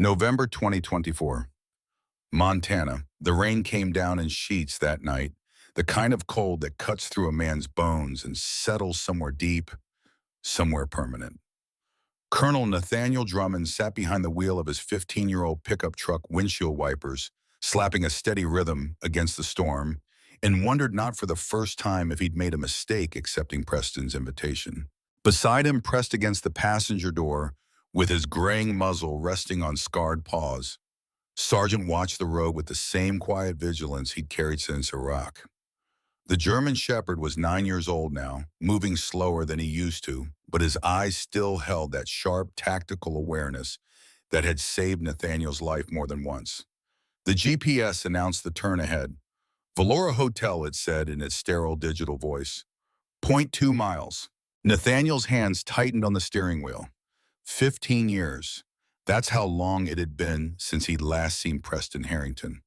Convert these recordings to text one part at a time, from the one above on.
November 2024. Montana. The rain came down in sheets that night, the kind of cold that cuts through a man's bones and settles somewhere deep, somewhere permanent. Colonel Nathaniel Drummond sat behind the wheel of his 15-year-old pickup truck windshield wipers, slapping a steady rhythm against the storm, and wondered not for the first time if he'd made a mistake accepting Preston's invitation. Beside him, pressed against the passenger door, with his graying muzzle resting on scarred paws, Sergeant watched the road with the same quiet vigilance he'd carried since Iraq. The German Shepherd was 9 years old now, moving slower than he used to, but his eyes still held that sharp tactical awareness that had saved Nathaniel's life more than once. The GPS announced the turn ahead. Valora Hotel, it said in its sterile digital voice. 0.2 miles. Nathaniel's hands tightened on the steering wheel. 15 years. That's how long it had been since he'd last seen Preston Harrington.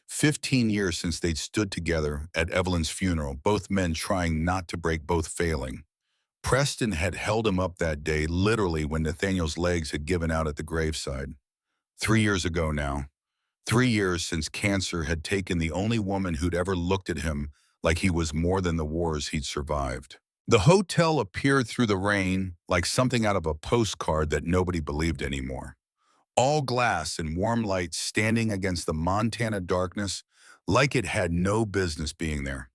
15 years since they'd stood together at Evelyn's funeral, both men trying not to break, both failing. Preston had held him up that day, literally when Nathaniel's legs had given out at the graveside. 3 years ago now. 3 years since cancer had taken the only woman who'd ever looked at him like he was more than the wars he'd survived. The hotel appeared through the rain like something out of a postcard that nobody believed anymore. All glass and warm light standing against the Montana darkness like it had no business being there.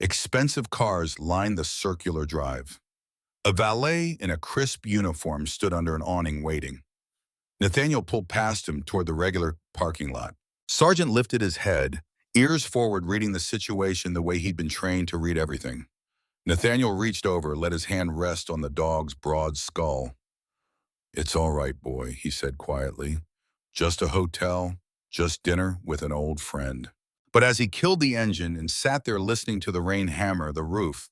Expensive cars lined the circular drive. A valet in a crisp uniform stood under an awning waiting. Nathaniel pulled past him toward the regular parking lot. Sergeant lifted his head, ears forward, reading the situation the way he'd been trained to read everything. Nathaniel reached over, let his hand rest on the dog's broad skull. "It's all right, boy," he said quietly. "Just a hotel, just dinner with an old friend." But as he killed the engine and sat there listening to the rain hammer the roof,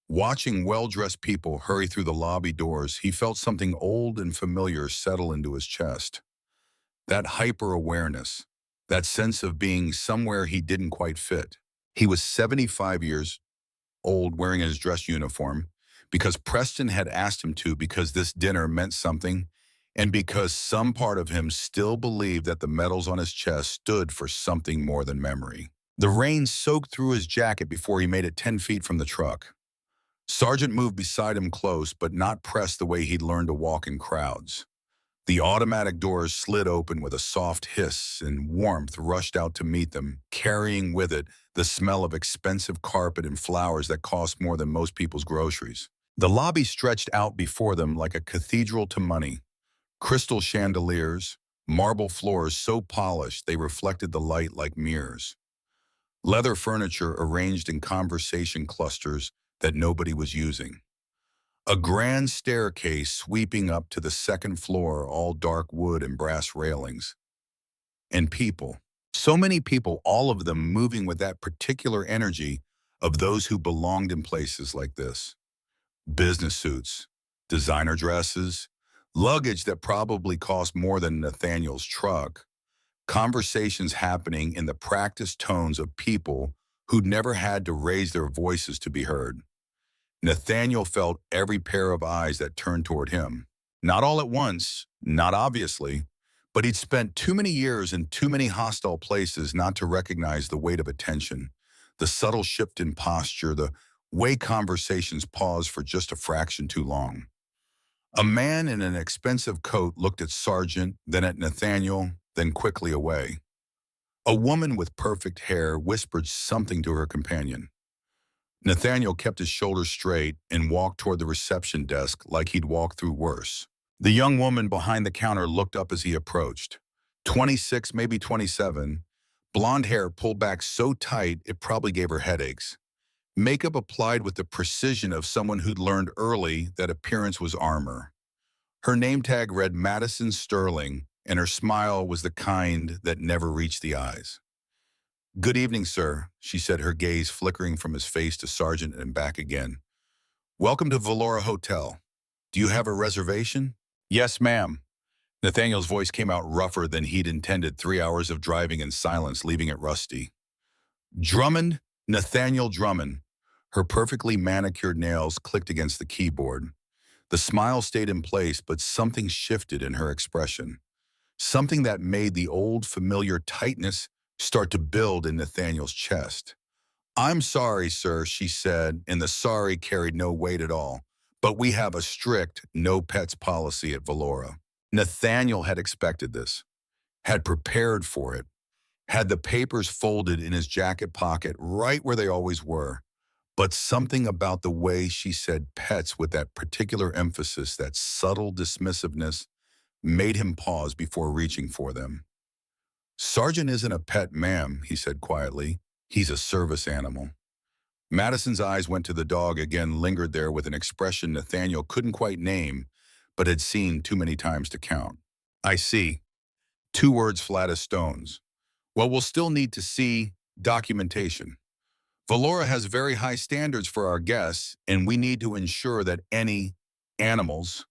watching well-dressed people hurry through the lobby doors, he felt something old and familiar settle into his chest. That hyper-awareness, that sense of being somewhere he didn't quite fit. He was 75 years old, wearing his dress uniform, because Preston had asked him to, because this dinner meant something, and because some part of him still believed that the medals on his chest stood for something more than memory. The rain soaked through his jacket before he made it 10 feet from the truck. Sergeant moved beside him close, but not pressed the way he'd learned to walk in crowds. The automatic doors slid open with a soft hiss, and warmth rushed out to meet them, carrying with it the smell of expensive carpet and flowers that cost more than most people's groceries. The lobby stretched out before them like a cathedral to money. Crystal chandeliers, marble floors so polished they reflected the light like mirrors. Leather furniture arranged in conversation clusters that nobody was using. A grand staircase sweeping up to the second floor, all dark wood and brass railings. And people. So many people, all of them moving with that particular energy of those who belonged in places like this. Business suits, designer dresses, luggage that probably cost more than Nathaniel's truck. Conversations happening in the practiced tones of people who'd never had to raise their voices to be heard. Nathaniel felt every pair of eyes that turned toward him. Not all at once, not obviously, but he'd spent too many years in too many hostile places not to recognize the weight of attention, the subtle shift in posture, the way conversations paused for just a fraction too long. A man in an expensive coat looked at Sergeant, then at Nathaniel, then quickly away. A woman with perfect hair whispered something to her companion. Nathaniel kept his shoulders straight and walked toward the reception desk like he'd walked through worse. The young woman behind the counter looked up as he approached. 26, maybe 27, blonde hair pulled back so tight it probably gave her headaches. Makeup applied with the precision of someone who'd learned early that appearance was armor. Her name tag read Madison Sterling, and her smile was the kind that never reached the eyes. "Good evening, sir," she said, her gaze flickering from his face to Sergeant and back again. "Welcome to Valora Hotel. Do you have a reservation?" "Yes, ma'am." Nathaniel's voice came out rougher than he'd intended, 3 hours of driving in silence, leaving it rusty. "Drummond, Nathaniel Drummond." Her perfectly manicured nails clicked against the keyboard. The smile stayed in place, but something shifted in her expression. something that made the old familiar tightness start to build in Nathaniel's chest. "I'm sorry, sir," she said, and the sorry carried no weight at all. "But we have a strict no pets policy at Valora." Nathaniel had expected this, had prepared for it, had the papers folded in his jacket pocket right where they always were. But something about the way she said pets with that particular emphasis, that subtle dismissiveness, made him pause before reaching for them. "Sergeant isn't a pet, ma'am," he said quietly. "He's a service animal." Madison's eyes went to the dog again, lingered there with an expression Nathaniel couldn't quite name, but had seen too many times to count. "I see." Two words flat as stones. "Well, we'll still need to see documentation. Valora has very high standards for our guests, and we need to ensure that any animals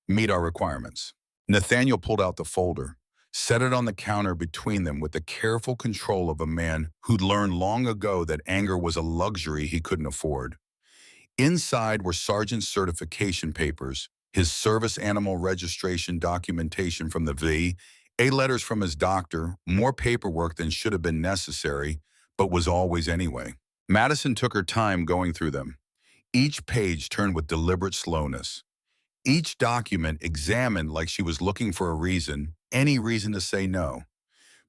meet our requirements." Nathaniel pulled out the folder, set it on the counter between them with the careful control of a man who'd learned long ago that anger was a luxury he couldn't afford. Inside were Sergeant's certification papers, his service animal registration documentation from the VA, letters from his doctor, more paperwork than should have been necessary, but was always anyway. Madison took her time going through them. Each page turned with deliberate slowness. Each document examined like she was looking for a reason, any reason to say no.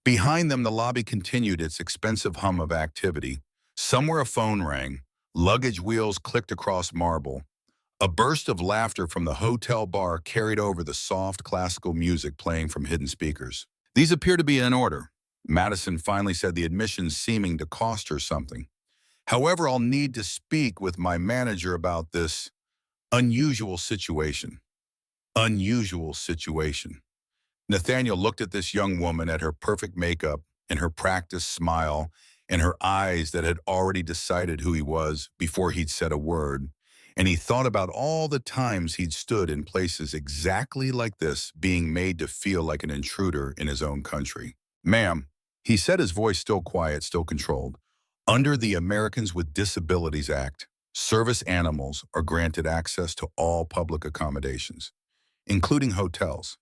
Behind them, the lobby continued its expensive hum of activity. Somewhere a phone rang. Luggage wheels clicked across marble. A burst of laughter from the hotel bar carried over the soft classical music playing from hidden speakers. "These appear to be in order," Madison finally said, the admissions seeming to cost her something. "However, I'll need to speak with my manager about this unusual situation." Unusual situation. Nathaniel looked at this young woman, at her perfect makeup and her practiced smile and her eyes that had already decided who he was before he'd said a word, and he thought about all the times he'd stood in places exactly like this, being made to feel like an intruder in his own country. "Ma'am," he said, his voice still quiet, still controlled, "under the Americans with Disabilities Act, service animals are granted access to all public accommodations, including hotels.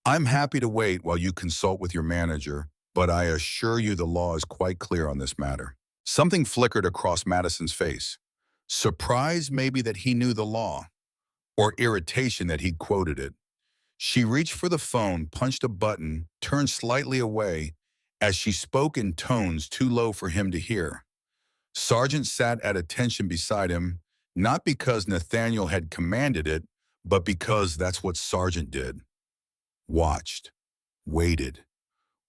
I'm happy to wait while you consult with your manager, but I assure you the law is quite clear on this matter." Something flickered across Madison's face. Surprise maybe that he knew the law, or irritation that he'd quoted it. She reached for the phone, punched a button, turned slightly away as she spoke in tones too low for him to hear. Sergeant sat at attention beside him, not because Nathaniel had commanded it, but because that's what Sergeant did. Watched, waited,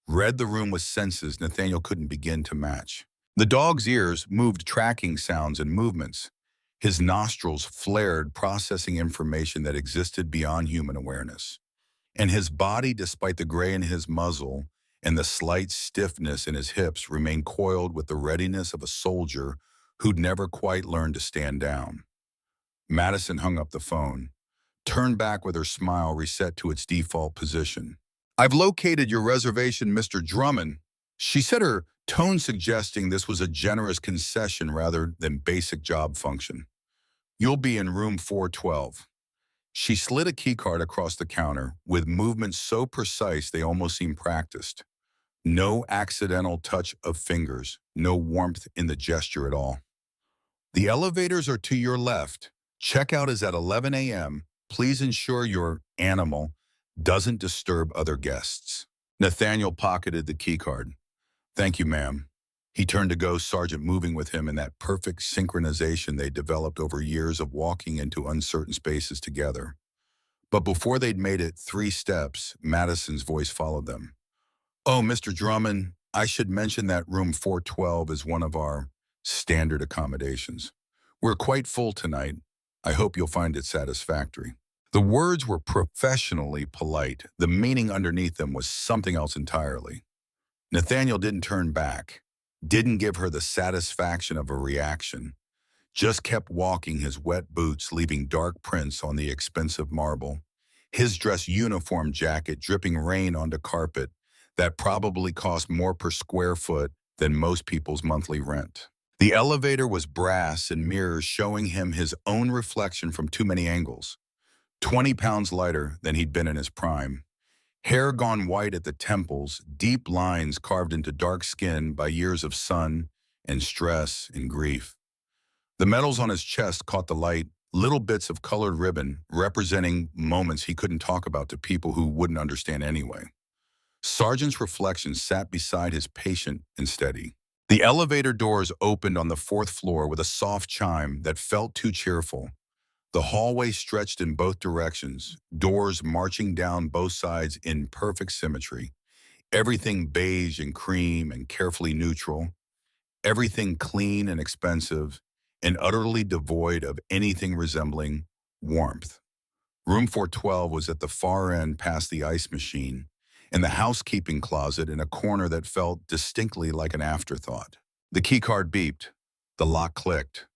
read the room with senses Nathaniel couldn't begin to match. The dog's ears moved, tracking sounds and movements. His nostrils flared, processing information that existed beyond human awareness. And his body, despite the gray in his muzzle and the slight stiffness in his hips, remained coiled with the readiness of a soldier who'd never quite learned to stand down. Madison hung up the phone, turned back with her smile reset to its default position. "I've located your reservation, Mr. Drummond," she said, her tone suggesting this was a generous concession rather than basic job function. "You'll be in room 412. She slid a keycard across the counter, with movements so precise they almost seemed practiced. No accidental touch of fingers, no warmth in the gesture at all. "The elevators are to your left. Checkout is at 11 a.m. Please ensure your animal doesn't disturb other guests." Nathaniel pocketed the keycard. "Thank you, ma'am." He turned to go, Sergeant moving with him in that perfect synchronization they developed over years of walking into uncertain spaces together. But before they'd made it 3 steps, Madison's voice followed them. "Oh, Mr. Drummond, I should mention that room 412 is one of our standard accommodations. We're quite full tonight. I hope you'll find it satisfactory." The words were professionally polite. The meaning underneath them was something else entirely. Nathaniel didn't turn back, didn't give her the satisfaction of a reaction, just kept walking, his wet boots leaving dark prints on the expensive marble, his dress uniform jacket dripping rain onto carpet that probably cost more per square foot than most people's monthly rent. The elevator was brass and mirrors showing him his own reflection from too many angles. 20 pounds lighter than he'd been in his prime. Hair gone white at the temples, deep lines carved into dark skin by years of sun and stress and grief. The medals on his chest caught the light, little bits of colored ribbon representing moments he couldn't talk about to people who wouldn't understand anyway. Sergeant's reflection sat beside his patient and steady. The elevator doors opened on the fourth floor with a soft chime that felt too cheerful. The hallway stretched in both directions, doors marching down both sides in perfect symmetry. Everything beige and cream and carefully neutral. Everything clean and expensive and utterly devoid of anything resembling warmth. Room 412 was at the far end past the ice machine, and the housekeeping closet in a corner that felt distinctly like an afterthought. The keycard beeped. The lock clicked.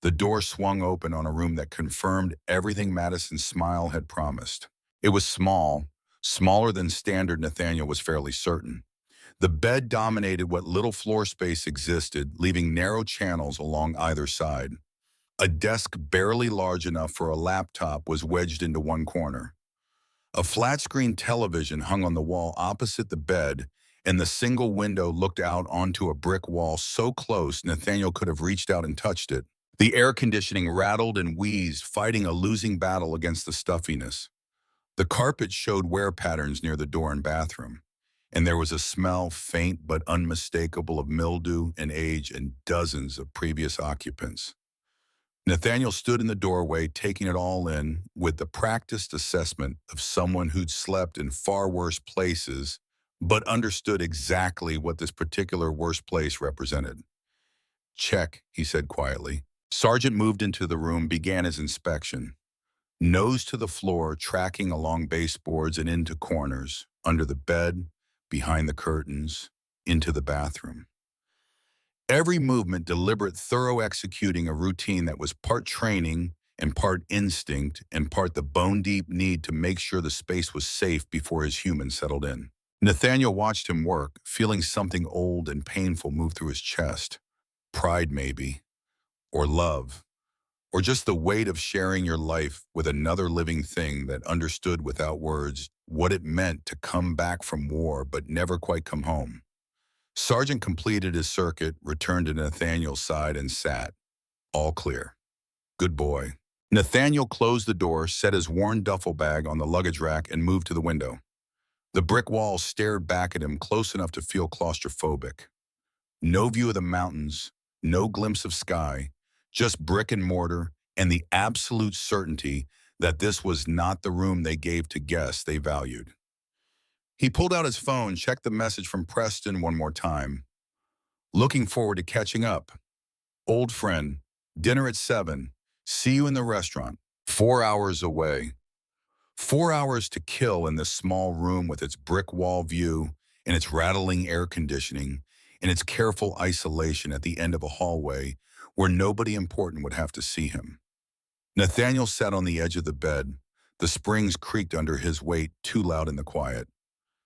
The door swung open on a room that confirmed everything Madison's smile had promised. It was small, smaller than standard Nathaniel was fairly certain. The bed dominated what little floor space existed, leaving narrow channels along either side. A desk barely large enough for a laptop was wedged into one corner. A flat-screen television hung on the wall opposite the bed, and the single window looked out onto a brick wall so close Nathaniel could have reached out and touched it. The air conditioning rattled and wheezed, fighting a losing battle against the stuffiness. The carpet showed wear patterns near the door and bathroom, and there was a smell, faint but unmistakable, of mildew and age and dozens of previous occupants. Nathaniel stood in the doorway, taking it all in with the practiced assessment of someone who'd slept in far worse places, but understood exactly what this particular worst place represented. "Check," he said quietly. Sergeant moved into the room, began his inspection. Nose to the floor, tracking along baseboards and into corners, under the bed, behind the curtains, into the bathroom. Every movement deliberate, thorough, executing a routine that was part training and part instinct and part the bone-deep need to make sure the space was safe before his human settled in. Nathaniel watched him work, feeling something old and painful move through his chest. Pride, maybe. Or love. Or just the weight of sharing your life with another living thing that understood without words what it meant to come back from war but never quite come home. Sergeant completed his circuit, returned to Nathaniel's side, and sat. All clear. Good boy. Nathaniel closed the door, set his worn duffel bag on the luggage rack, and moved to the window. The brick wall stared back at him close enough to feel claustrophobic. No view of the mountains, no glimpse of sky, just brick and mortar and the absolute certainty that this was not the room they gave to guests they valued. He pulled out his phone, checked the message from Preston one more time. "Looking forward to catching up. Old friend, dinner at 7. See you in the restaurant." 4 hours away. 4 hours to kill in this small room with its brick wall view and its rattling air conditioning and its careful isolation at the end of a hallway where nobody important would have to see him. Nathaniel sat on the edge of the bed. The springs creaked under his weight, too loud in the quiet.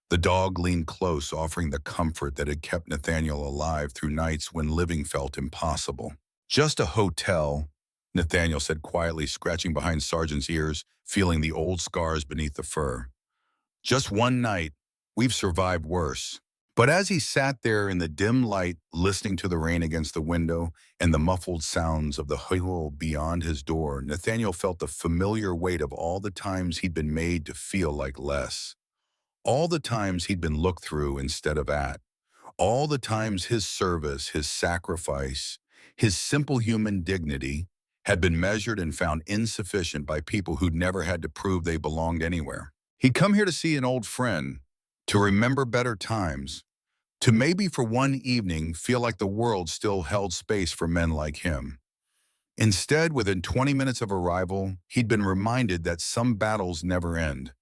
The dog leaned close, offering the comfort that had kept Nathaniel alive through nights when living felt impossible. "Just a hotel," Nathaniel said quietly, scratching behind Sergeant's ears, feeling the old scars beneath the fur. "Just one night. We've survived worse." But as he sat there in the dim light, listening to the rain against the window and the muffled sounds of the hill beyond his door, Nathaniel felt the familiar weight of all the times he'd been made to feel like less. All the times he'd been looked through instead of at. All the times his service, his sacrifice, his simple human dignity had been measured and found insufficient by people who'd never had to prove they belonged anywhere. He'd come here to see an old friend, to remember better times, to maybe for one evening feel like the world still held space for men like him. Instead, within 20 minutes of arrival, he'd been reminded that some battles never end.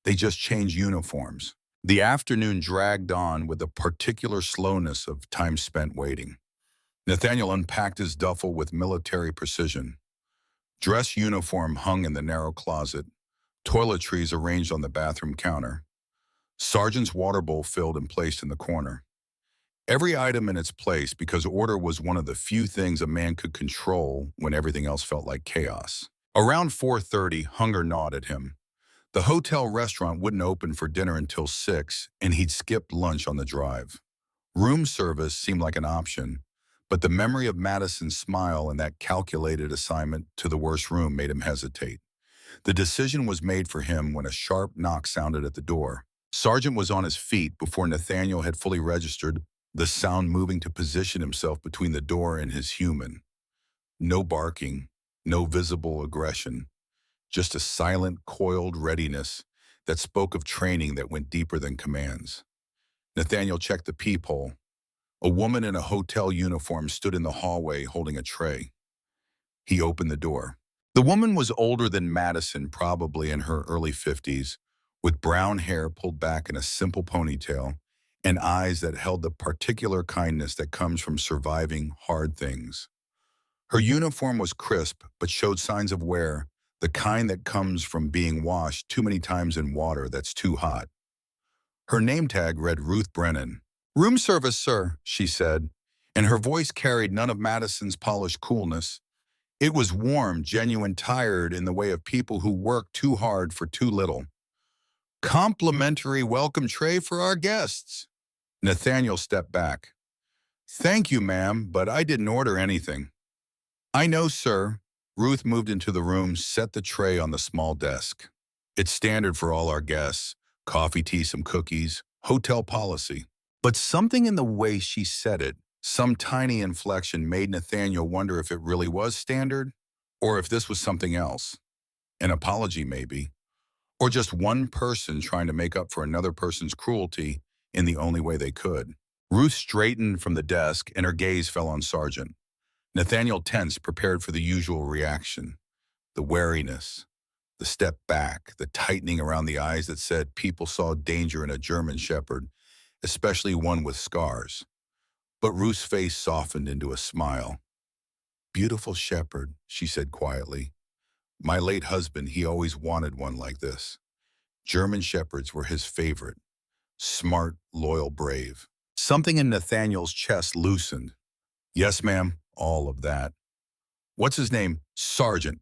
They just change uniforms. The afternoon dragged on with a particular slowness of time spent waiting. Nathaniel unpacked his duffel with military precision. Dress uniform hung in the narrow closet, toiletries arranged on the bathroom counter. Sergeant's water bowl filled and placed in the corner. Every item in its place because order was one of the few things a man could control when everything else felt like chaos. Around 4:30, hunger gnawed at him. The hotel restaurant wouldn't open for dinner until 6, and he'd skipped lunch on the drive. Room service seemed like an option, but the memory of Madison's smile and that calculated assignment to the worst room made him hesitate. The decision was made for him when a sharp knock sounded at the door. Sergeant was on his feet before Nathaniel had fully registered, the sound moving to position himself between the door and his human. No barking, no visible aggression, just a silent, coiled readiness that spoke of training that went deeper than commands. Nathaniel checked the peephole. A woman in a hotel uniform stood in the hallway holding a tray. He opened the door. The woman was older than Madison, probably in her early 50s, with brown hair pulled back in a simple ponytail and eyes that held the particular kindness that comes from surviving hard things. Her uniform was crisp but showed signs of wear, the kind that comes from being washed too many times in water that's too hot. Her name tag read Ruth Brennan. "Room service, sir," she said, and her voice carried none of Madison's polished coolness. It was warm, genuine, tired in the way of people who work too hard for too little. "Complimentary welcome tray for our guests." Nathaniel stepped back. "Thank you, ma'am, but I didn't order anything." "I know, sir." Ruth moved into the room, set the tray on the small desk. "It's standard for all our guests. Coffee, tea, some cookies. Hotel policy." But something in the way she said it, some tiny inflection, made Nathaniel wonder if it really was standard, or if this was something else. An apology, maybe. Or just one person trying to make up for another person's cruelty in the only way they could. Ruth straightened from the desk, and her gaze fell on Sergeant. Nathaniel tensed, prepared for the usual reaction. The wariness, the step back, the tightening around the eyes that said people saw danger in a German shepherd, especially one with scars. But Ruth's face softened into a smile. "Beautiful shepherd," she said quietly. "My late husband, he always wanted one like this. German shepherds were his favorite. Smart, loyal, brave." Something in Nathaniel's chest loosened. "Yes, ma'am, all of that." "What's his name?" "Sergeant."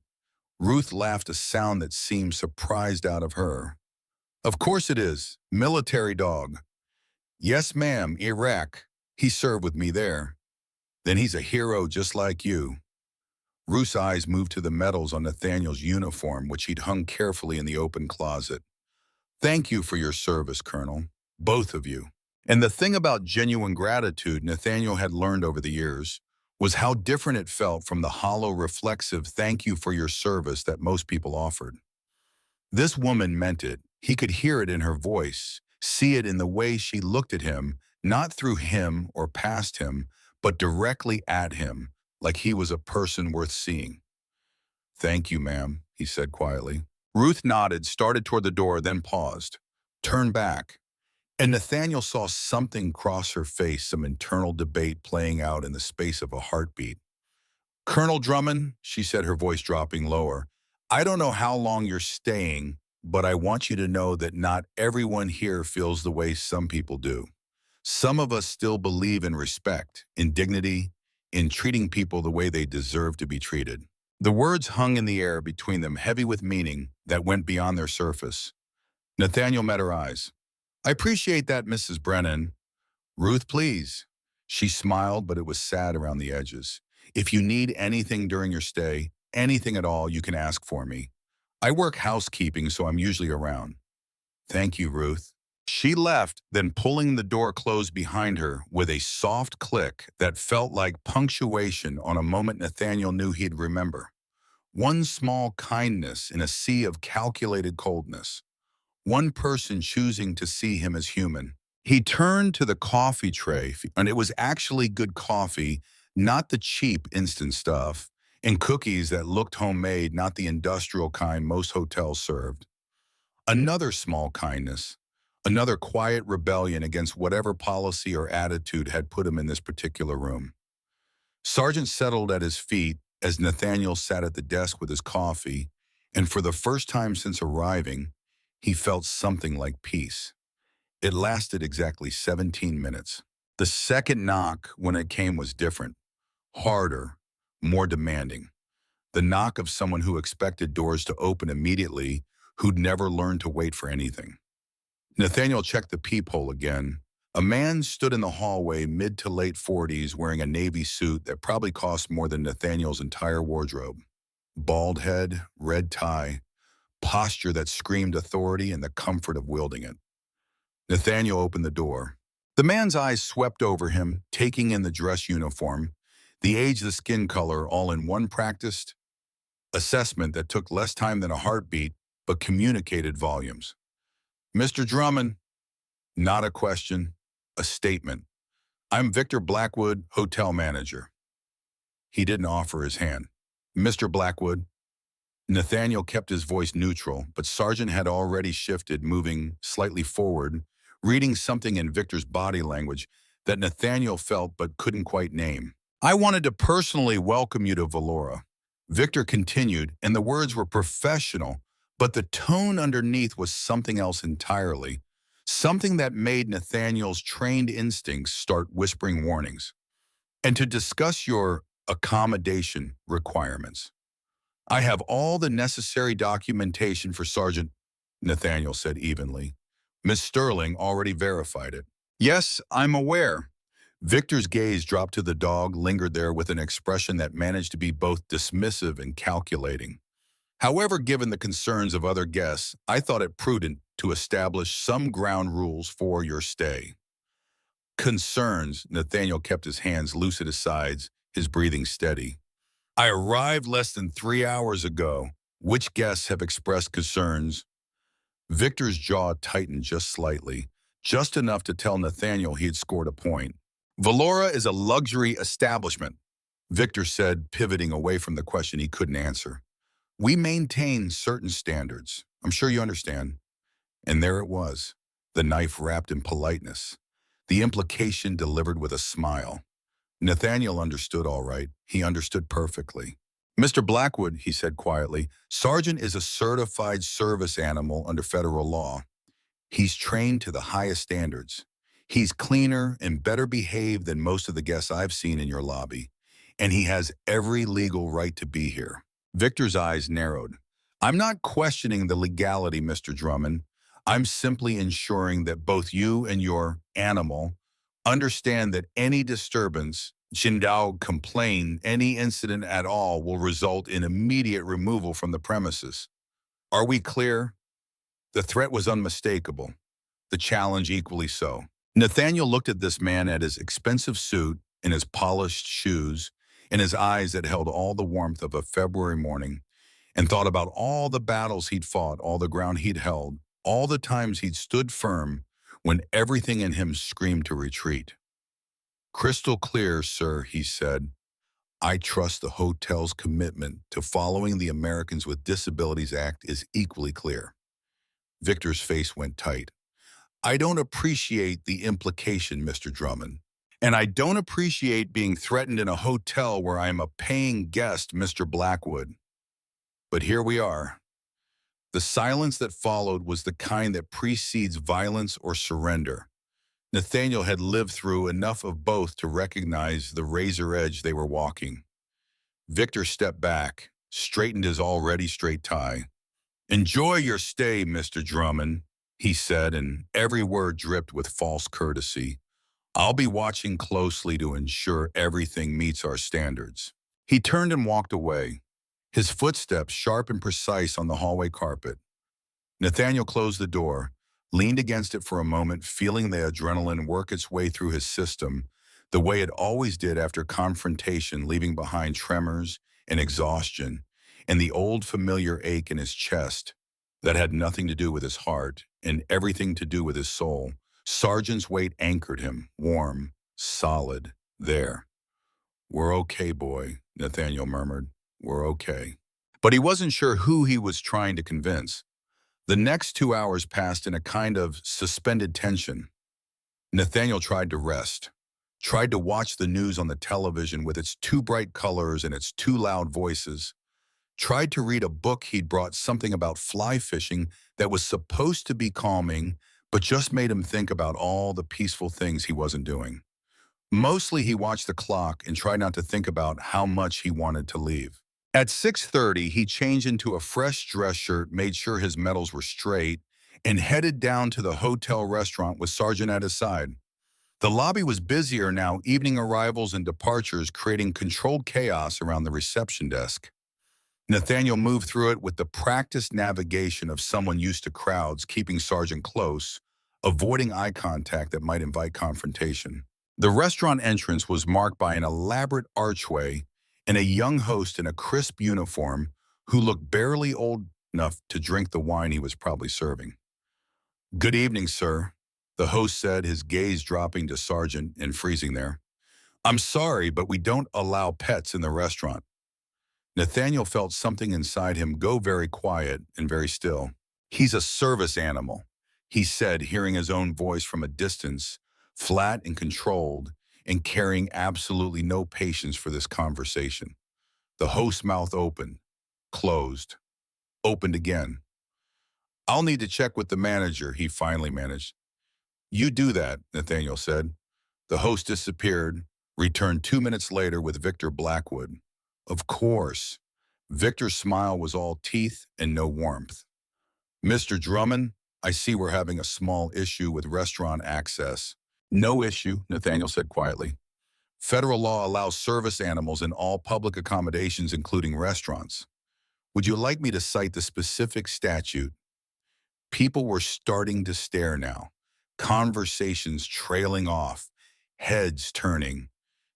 Ruth laughed, a sound that seemed surprised out of her. "Of course it is. Military dog." "Yes, ma'am, Iraq. He served with me there." "Then he's a hero just like you." Ruth's eyes moved to the medals on Nathaniel's uniform, which he'd hung carefully in the open closet. "Thank you for your service, Colonel. Both of you." And the thing about genuine gratitude Nathaniel had learned over the years was how different it felt from the hollow, reflexive "thank you for your service" that most people offered. This woman meant it. He could hear it in her voice, see it in the way she looked at him, not through him or past him, but directly at him, like he was a person worth seeing. "Thank you, ma'am," he said quietly. Ruth nodded, started toward the door, then paused, turned back. And Nathaniel saw something cross her face, some internal debate playing out in the space of a heartbeat. "Colonel Drummond," she said, her voice dropping lower, "I don't know how long you're staying, but I want you to know that not everyone here feels the way some people do. Some of us still believe in respect, in dignity, in treating people the way they deserve to be treated." The words hung in the air between them, heavy with meaning that went beyond their surface. Nathaniel met her eyes. "I appreciate that, Mrs. Brennan." "Ruth, please." She smiled, but it was sad around the edges. "If you need anything during your stay, anything at all, you can ask for me. I work housekeeping, so I'm usually around." "Thank you, Ruth." She left, then pulling the door closed behind her with a soft click that felt like punctuation on a moment Nathaniel knew he'd remember. One small kindness in a sea of calculated coldness. One person choosing to see him as human. He turned to the coffee tray, and it was actually good coffee, not the cheap instant stuff, and cookies that looked homemade, not the industrial kind most hotels served. Another small kindness, another quiet rebellion against whatever policy or attitude had put him in this particular room. Sergeant settled at his feet as Nathaniel sat at the desk with his coffee, and for the first time since arriving, he felt something like peace. It lasted exactly 17 minutes. The second knock, when it came, was different, harder, more demanding. The knock of someone who expected doors to open immediately, who'd never learned to wait for anything. Nathaniel checked the peephole again. A man stood in the hallway, mid to late 40s, wearing a navy suit that probably cost more than Nathaniel's entire wardrobe. Bald head, red tie, posture that screamed authority and the comfort of wielding it. Nathaniel opened the door. The man's eyes swept over him, taking in the dress uniform, the age, the skin color, all in one practiced assessment that took less time than a heartbeat, but communicated volumes. Mr. Drummond, not a question, a statement. I'm Victor Blackwood, hotel manager. He didn't offer his hand. Mr. Blackwood. Nathaniel kept his voice neutral, but Sergeant had already shifted, moving slightly forward, reading something in Victor's body language that Nathaniel felt but couldn't quite name. I wanted to personally welcome you to Valora. Victor continued, and the words were professional, but the tone underneath was something else entirely, something that made Nathaniel's trained instincts start whispering warnings. And to discuss your accommodation requirements. I have all the necessary documentation for Sergeant, Nathaniel said evenly. Miss Sterling already verified it. Yes, I'm aware. Victor's gaze dropped to the dog, lingered there with an expression that managed to be both dismissive and calculating. However, given the concerns of other guests, I thought it prudent to establish some ground rules for your stay. Concerns, Nathaniel kept his hands loose at his sides, his breathing steady. I arrived less than 3 hours ago. Which guests have expressed concerns? Victor's jaw tightened just slightly, just enough to tell Nathaniel he had scored a point. Valora is a luxury establishment, Victor said, pivoting away from the question he couldn't answer. We maintain certain standards. I'm sure you understand. And there it was, the knife wrapped in politeness, the implication delivered with a smile. Nathaniel understood all right. He understood perfectly. Mr. Blackwood, he said quietly, Sergeant is a certified service animal under federal law. He's trained to the highest standards. He's cleaner and better behaved than most of the guests I've seen in your lobby, and he has every legal right to be here. Victor's eyes narrowed. I'm not questioning the legality, Mr. Drummond. I'm simply ensuring that both you and your animal understand that any disturbance, Jindao complained, any incident at all will result in immediate removal from the premises. Are we clear? The threat was unmistakable. The challenge equally so. Nathaniel looked at this man, at his expensive suit, in his polished shoes, in his eyes that held all the warmth of a February morning, and thought about all the battles he'd fought, all the ground he'd held, all the times he'd stood firm when everything in him screamed to retreat. Crystal clear, sir, he said. I trust the hotel's commitment to following the Americans with Disabilities Act is equally clear. Victor's face went tight. I don't appreciate the implication, Mr. Drummond. And I don't appreciate being threatened in a hotel where I am a paying guest, Mr. Blackwood. But here we are. The silence that followed was the kind that precedes violence or surrender. Nathaniel had lived through enough of both to recognize the razor edge they were walking. Victor stepped back, straightened his already straight tie. Enjoy your stay, Mr. Drummond, he said, and every word dripped with false courtesy. I'll be watching closely to ensure everything meets our standards. He turned and walked away, his footsteps sharp and precise on the hallway carpet. Nathaniel closed the door, leaned against it for a moment, feeling the adrenaline work its way through his system, the way it always did after confrontation, leaving behind tremors and exhaustion, and the old familiar ache in his chest that had nothing to do with his heart and everything to do with his soul. Sergeant's weight anchored him, warm, solid, there. We're okay, boy, Nathaniel murmured. We're okay. But he wasn't sure who he was trying to convince. The next 2 hours passed in a kind of suspended tension. Nathaniel tried to rest, tried to watch the news on the television with its too bright colors and its too loud voices, tried to read a book he'd brought, something about fly fishing that was supposed to be calming, but just made him think about all the peaceful things he wasn't doing. Mostly he watched the clock and tried not to think about how much he wanted to leave. At 6:30, he changed into a fresh dress shirt, made sure his medals were straight, and headed down to the hotel restaurant with Sergeant at his side. The lobby was busier now, evening arrivals and departures creating controlled chaos around the reception desk. Nathaniel moved through it with the practiced navigation of someone used to crowds, keeping Sergeant close, avoiding eye contact that might invite confrontation. The restaurant entrance was marked by an elaborate archway and a young host in a crisp uniform who looked barely old enough to drink the wine he was probably serving. "Good evening, sir," the host said, his gaze dropping to Sergeant and freezing there. "I'm sorry, but we don't allow pets in the restaurant." Nathaniel felt something inside him go very quiet and very still. "He's a service animal," he said, hearing his own voice from a distance, flat and controlled, and carrying absolutely no patience for this conversation. The host's mouth opened, closed, opened again. "I'll need to check with the manager," he finally managed. "You do that," Nathaniel said. The host disappeared, returned 2 minutes later with Victor Blackwood. "Of course." Victor's smile was all teeth and no warmth. "Mr. Drummond, I see we're having a small issue with restaurant access." "No issue," Nathaniel said quietly. "Federal law allows service animals in all public accommodations, including restaurants. Would you like me to cite the specific statute?" People were starting to stare now, conversations trailing off, heads turning.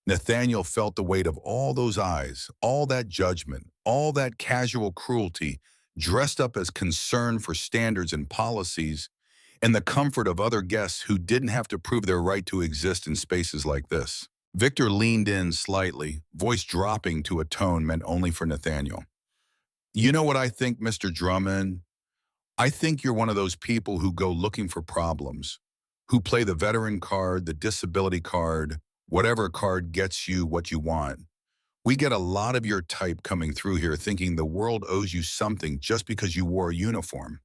Nathaniel felt the weight of all those eyes, all that judgment, all that casual cruelty, dressed up as concern for standards and policies, and the comfort of other guests who didn't have to prove their right to exist in spaces like this. Victor leaned in slightly, voice dropping to a tone meant only for Nathaniel. "You know what I think, Mr. Drummond? I think you're one of those people who go looking for problems, who play the veteran card, the disability card, whatever card gets you what you want. We get a lot of your type coming through here thinking the world owes you something just because you wore a uniform."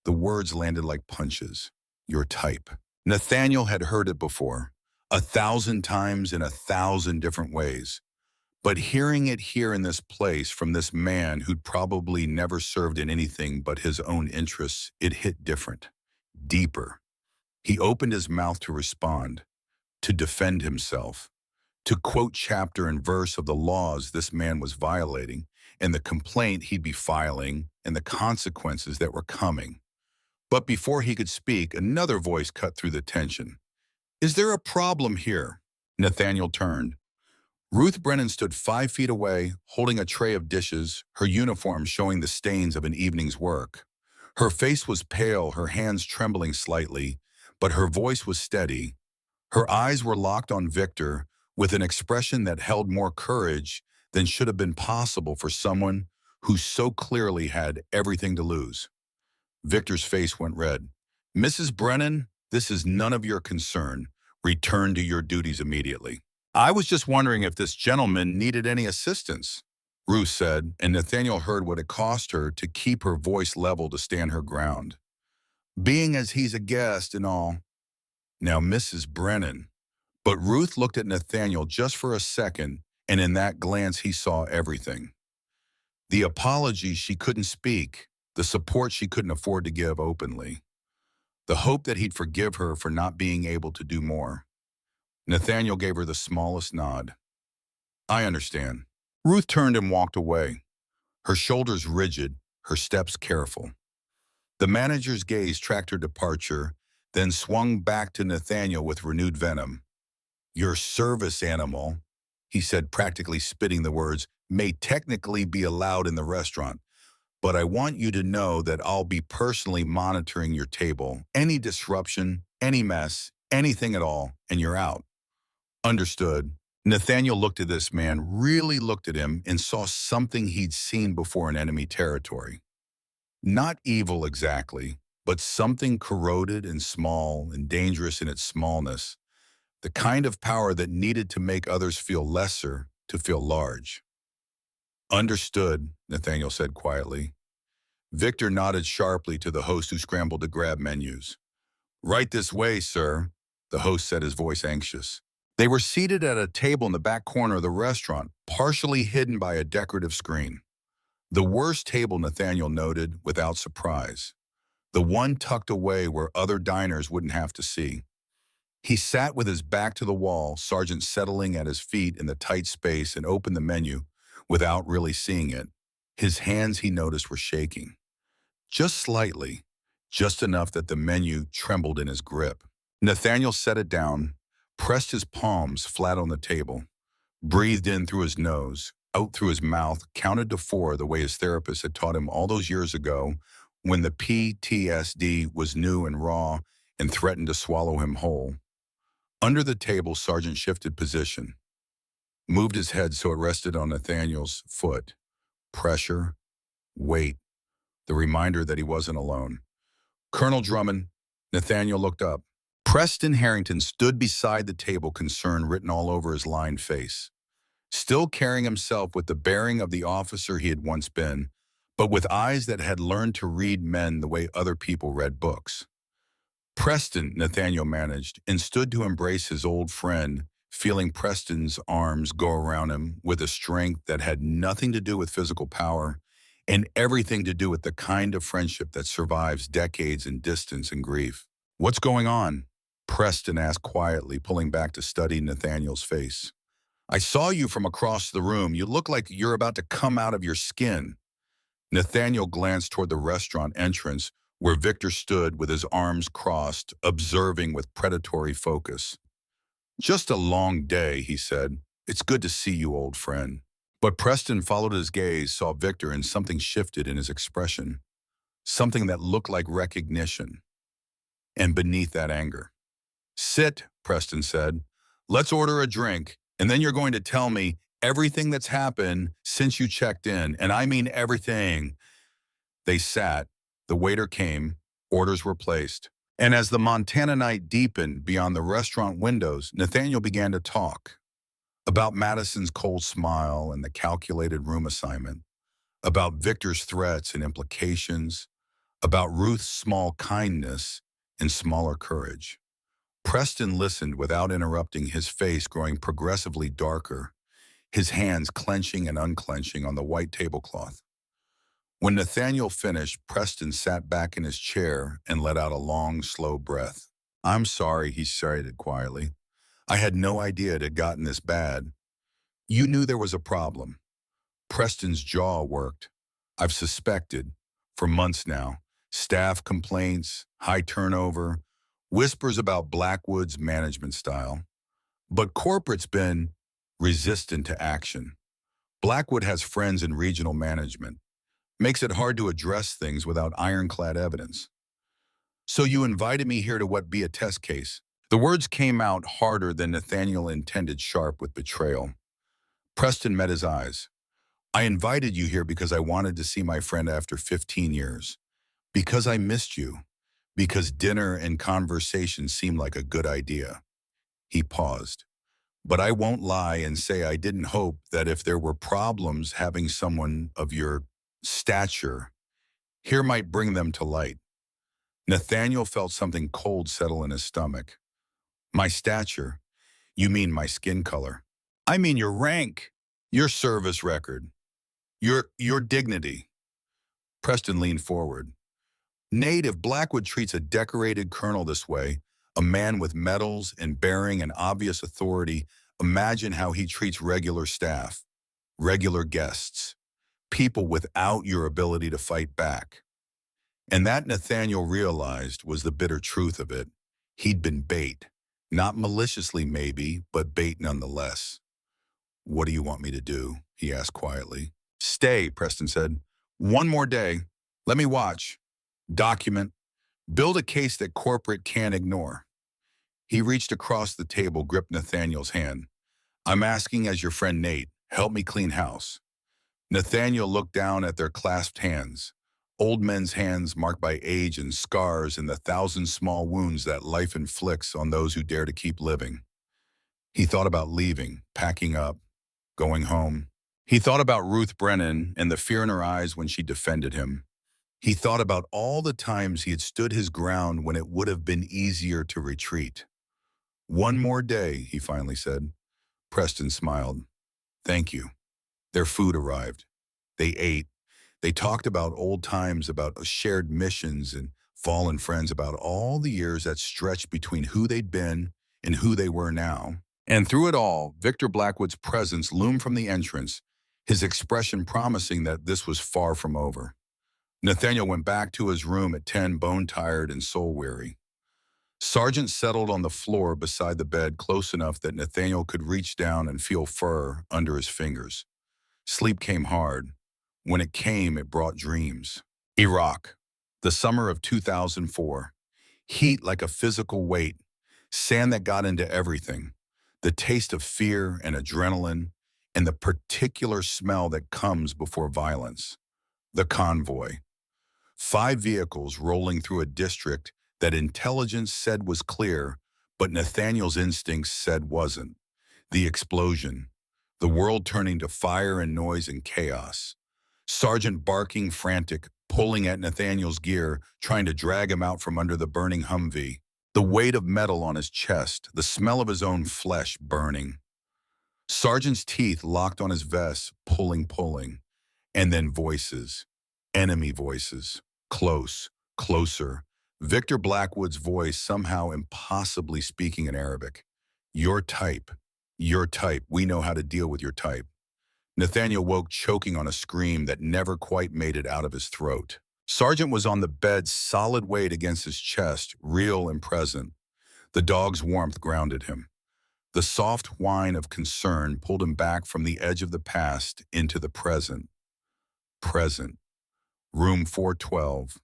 The words landed like punches. Your type. Nathaniel had heard it before, 1,000 times in 1,000 different ways. But hearing it here in this place from this man who'd probably never served in anything but his own interests, it hit different, deeper. He opened his mouth to respond, to defend himself, to quote chapter and verse of the laws this man was violating, and the complaint he'd be filing, and the consequences that were coming. But before he could speak, another voice cut through the tension. "Is there a problem here?" Nathaniel turned. Ruth Brennan stood 5 feet away, holding a tray of dishes, her uniform showing the stains of an evening's work. Her face was pale, her hands trembling slightly, but her voice was steady. Her eyes were locked on Victor with an expression that held more courage than should have been possible for someone who so clearly had everything to lose. Victor's face went red. "Mrs. Brennan, this is none of your concern. Return to your duties immediately." "I was just wondering if this gentleman needed any assistance," Ruth said, and Nathaniel heard what it cost her to keep her voice level to stand her ground. "Being as he's a guest and all." "Now, Mrs. Brennan." But Ruth looked at Nathaniel just for a second, and in that glance he saw everything. The apology she couldn't speak, the support she couldn't afford to give openly, the hope that he'd forgive her for not being able to do more. Nathaniel gave her the smallest nod. "I understand." Ruth turned and walked away, her shoulders rigid, her steps careful. The manager's gaze tracked her departure, then swung back to Nathaniel with renewed venom. "Your service animal," he said, practically spitting the words, "may technically be allowed in the restaurant, but I want you to know that I'll be personally monitoring your table. Any disruption, any mess, anything at all, and you're out." "Understood." Nathaniel looked at this man, really looked at him, and saw something he'd seen before in enemy territory. Not evil exactly, but something corroded and small and dangerous in its smallness. The kind of power that needed to make others feel lesser to feel large. "Understood," Nathaniel said quietly. Victor nodded sharply to the host who scrambled to grab menus. "Right this way, sir," the host said, his voice anxious. They were seated at a table in the back corner of the restaurant, partially hidden by a decorative screen. The worst table, Nathaniel noted without surprise. The one tucked away where other diners wouldn't have to see. He sat with his back to the wall, Sergeant settling at his feet in the tight space, and opened the menu without really seeing it. His hands, he noticed, were shaking. Just slightly, just enough that the menu trembled in his grip. Nathaniel set it down, pressed his palms flat on the table, breathed in through his nose, out through his mouth, counted to 4 the way his therapist had taught him all those years ago when the PTSD was new and raw and threatened to swallow him whole. Under the table, Sergeant shifted position, moved his head so it rested on Nathaniel's foot. Pressure, weight, the reminder that he wasn't alone. Colonel Drummond, Nathaniel looked up. Preston Harrington stood beside the table, concern written all over his lined face, still carrying himself with the bearing of the officer he had once been, but with eyes that had learned to read men the way other people read books. Preston, Nathaniel managed, and stood to embrace his old friend, feeling Preston's arms go around him with a strength that had nothing to do with physical power and everything to do with the kind of friendship that survives decades in distance and grief. "What's going on?" Preston asked quietly, pulling back to study Nathaniel's face. "I saw you from across the room. You look like you're about to come out of your skin." Nathaniel glanced toward the restaurant entrance where Victor stood with his arms crossed, observing with predatory focus. "Just a long day," he said. "It's good to see you, old friend." But Preston followed his gaze, saw Victor, and something shifted in his expression. Something that looked like recognition. And beneath that, anger. "Sit," Preston said. "Let's order a drink, and then you're going to tell me everything that's happened since you checked in, and I mean everything." They sat. The waiter came. Orders were placed. And as the Montana night deepened beyond the restaurant windows, Nathaniel began to talk. About Madison's cold smile and the calculated room assignment. About Victor's threats and implications. About Ruth's small kindness and smaller courage. Preston listened without interrupting, his face growing progressively darker, his hands clenching and unclenching on the white tablecloth. When Nathaniel finished, Preston sat back in his chair and let out a long, slow breath. "I'm sorry," he said quietly. "I had no idea it had gotten this bad." "You knew there was a problem." Preston's jaw worked. "I've suspected, for months now. Staff complaints, high turnover, whispers about Blackwood's management style. But corporate's been resistant to action. Blackwood has friends in regional management. Makes it hard to address things without ironclad evidence. So you invited me here to what be a test case." The words came out harder than Nathaniel intended, sharp with betrayal. Preston met his eyes. "I invited you here because I wanted to see my friend after 15 years. Because I missed you. Because dinner and conversation seemed like a good idea." He paused. "But I won't lie and say I didn't hope that if there were problems, having someone of your stature here might bring them to light." Nathaniel felt something cold settle in his stomach. "My stature? You mean my skin color?" "I mean your rank, your service record, your dignity." Preston leaned forward. "Nate, if Blackwood treats a decorated colonel this way, a man with medals and bearing and obvious authority, imagine how he treats regular staff, regular guests, people without your ability to fight back." And that, Nathaniel realized, was the bitter truth of it. He'd been bait. Not maliciously maybe, but bait nonetheless. "What do you want me to do?" he asked quietly. "Stay," Preston said. "One more day. Let me watch. Document. Build a case that corporate can't ignore." He reached across the table, gripped Nathaniel's hand. "I'm asking as your friend Nate. Help me clean house." Nathaniel looked down at their clasped hands. Old men's hands marked by age and scars and the thousand small wounds that life inflicts on those who dare to keep living. He thought about leaving, packing up, going home. He thought about Ruth Brennan and the fear in her eyes when she defended him. He thought about all the times he had stood his ground when it would have been easier to retreat. "One more day," he finally said. Preston smiled. "Thank you." Their food arrived. They ate. They talked about old times, about shared missions and fallen friends, about all the years that stretched between who they'd been and who they were now. And through it all, Victor Blackwood's presence loomed from the entrance, his expression promising that this was far from over. Nathaniel went back to his room at 10, bone-tired and soul-weary. Sergeant settled on the floor beside the bed, close enough that Nathaniel could reach down and feel fur under his fingers. Sleep came hard. When it came, it brought dreams. Iraq, the summer of 2004. Heat like a physical weight, sand that got into everything, the taste of fear and adrenaline, and the particular smell that comes before violence. The convoy. 5 vehicles rolling through a district that intelligence said was clear, but Nathaniel's instincts said wasn't. The explosion. The world turning to fire and noise and chaos. Sergeant barking frantic, pulling at Nathaniel's gear, trying to drag him out from under the burning Humvee. The weight of metal on his chest, the smell of his own flesh burning. Sergeant's teeth locked on his vest, pulling. And then voices. Enemy voices. Close, closer. Victor Blackwood's voice somehow impossibly speaking in Arabic. Your type. Your type. We know how to deal with your type. Nathaniel woke choking on a scream that never quite made it out of his throat. Sergeant was on the bed, solid weight against his chest, real and present. The dog's warmth grounded him. The soft whine of concern pulled him back from the edge of the past into the present. Present. Room 412,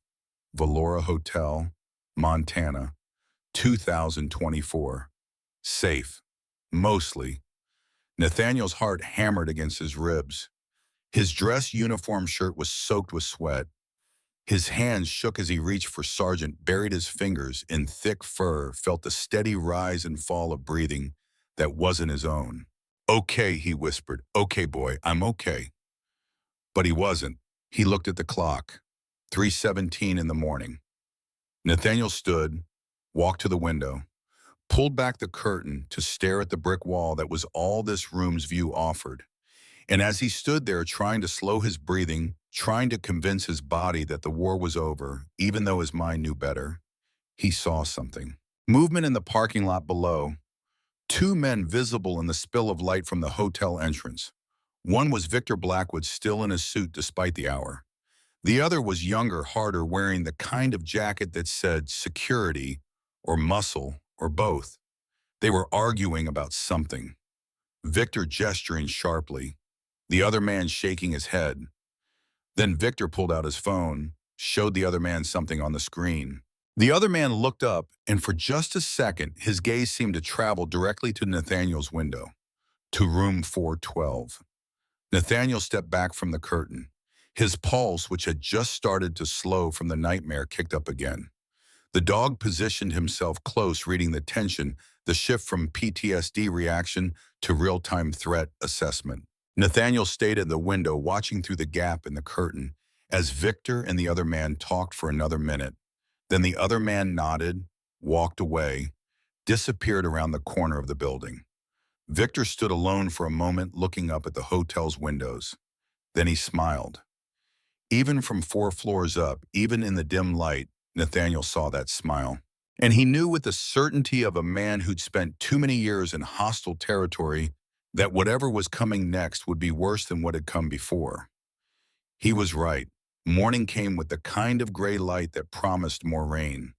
Valora Hotel, Montana, 2024. Safe. Mostly. Nathaniel's heart hammered against his ribs. His dress uniform shirt was soaked with sweat. His hands shook as he reached for Sergeant, buried his fingers in thick fur, felt the steady rise and fall of breathing that wasn't his own. "Okay," he whispered. "Okay, boy, I'm okay." But he wasn't. He looked at the clock. 3:17 in the morning. Nathaniel stood, walked to the window, pulled back the curtain to stare at the brick wall that was all this room's view offered. And as he stood there trying to slow his breathing, trying to convince his body that the war was over, even though his mind knew better, he saw something. Movement in the parking lot below. 2 men visible in the spill of light from the hotel entrance. One was Victor Blackwood, still in his suit despite the hour. The other was younger, harder, wearing the kind of jacket that said security or muscle or both. They were arguing about something. Victor gesturing sharply, the other man shaking his head. Then Victor pulled out his phone, showed the other man something on the screen. The other man looked up, and for just a second, his gaze seemed to travel directly to Nathaniel's window, to room 412. Nathaniel stepped back from the curtain. His pulse, which had just started to slow from the nightmare, kicked up again. The dog positioned himself close, reading the tension, the shift from PTSD reaction to real-time threat assessment. Nathaniel stayed at the window, watching through the gap in the curtain, as Victor and the other man talked for another minute. Then the other man nodded, walked away, disappeared around the corner of the building. Victor stood alone for a moment, looking up at the hotel's windows. Then he smiled. Even from 4 floors up, even in the dim light, Nathaniel saw that smile. And he knew with the certainty of a man who'd spent too many years in hostile territory that whatever was coming next would be worse than what had come before. He was right. Morning came with the kind of gray light that promised more rain.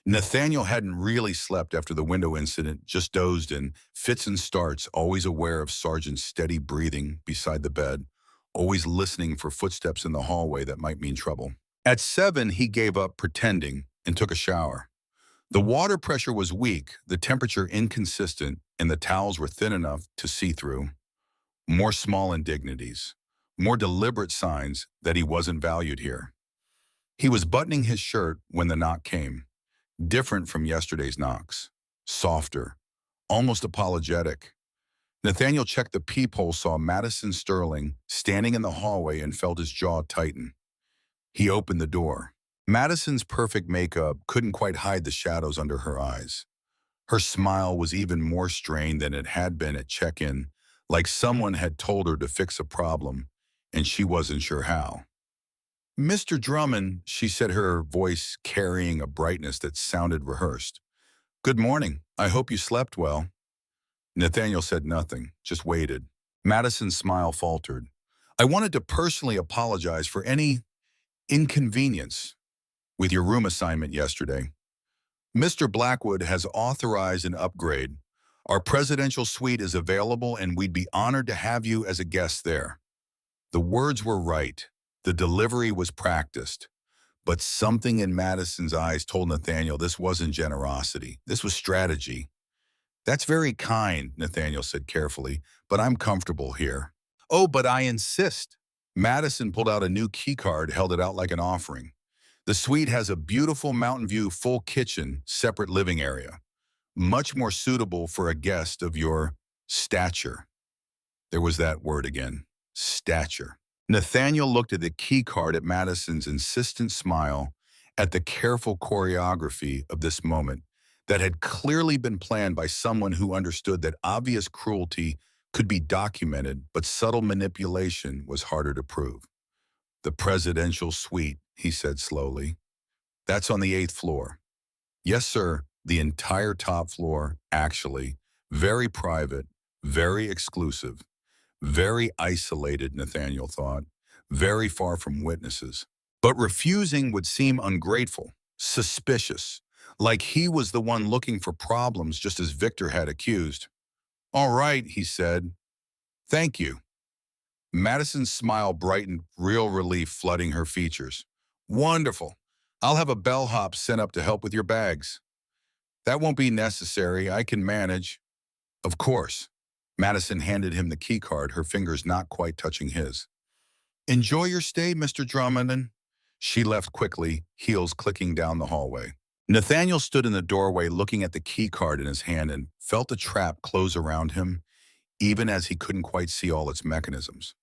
Nathaniel hadn't really slept after the window incident, just dozed in fits and starts, always aware of Sergeant's steady breathing beside the bed, always listening for footsteps in the hallway that might mean trouble. At 7, he gave up pretending and took a shower. The water pressure was weak, the temperature inconsistent, and the towels were thin enough to see through. More small indignities, more deliberate signs that he wasn't valued here. He was buttoning his shirt when the knock came. Different from yesterday's knocks. Softer, almost apologetic. Nathaniel checked the peephole, saw Madison Sterling standing in the hallway, and felt his jaw tighten. He opened the door. Madison's perfect makeup couldn't quite hide the shadows under her eyes. Her smile was even more strained than it had been at check-in, like someone had told her to fix a problem, and she wasn't sure how. "Mr. Drummond," she said, her voice carrying a brightness that sounded rehearsed. "Good morning. I hope you slept well." Nathaniel said nothing, just waited. Madison's smile faltered. "I wanted to personally apologize for any inconvenience with your room assignment yesterday. Mr. Blackwood has authorized an upgrade. Our presidential suite is available and we'd be honored to have you as a guest there." The words were right. The delivery was practiced. But something in Madison's eyes told Nathaniel this wasn't generosity. This was strategy. "That's very kind," Nathaniel said carefully, "but I'm comfortable here." "Oh, but I insist." Madison pulled out a new key card, held it out like an offering. "The suite has a beautiful mountain view full kitchen, separate living area. Much more suitable for a guest of your stature." There was that word again, stature. Nathaniel looked at the key card, at Madison's insistent smile, at the careful choreography of this moment that had clearly been planned by someone who understood that obvious cruelty could be documented, but subtle manipulation was harder to prove. "The presidential suite," he said slowly. "That's on the 8th floor." "Yes, sir, the entire top floor, actually. Very private, very exclusive. Very isolated," Nathaniel thought. "Very far from witnesses." But refusing would seem ungrateful, suspicious, like he was the one looking for problems just as Victor had accused. "All right," he said. "Thank you." Madison's smile brightened, real relief flooding her features. "Wonderful. I'll have a bellhop sent up to help with your bags." "That won't be necessary. I can manage." "Of course." Madison handed him the key card, her fingers not quite touching his. "Enjoy your stay, Mr. Drummond." She left quickly, heels clicking down the hallway. Nathaniel stood in the doorway looking at the key card in his hand and felt a trap close around him, even as he couldn't quite see all its mechanisms.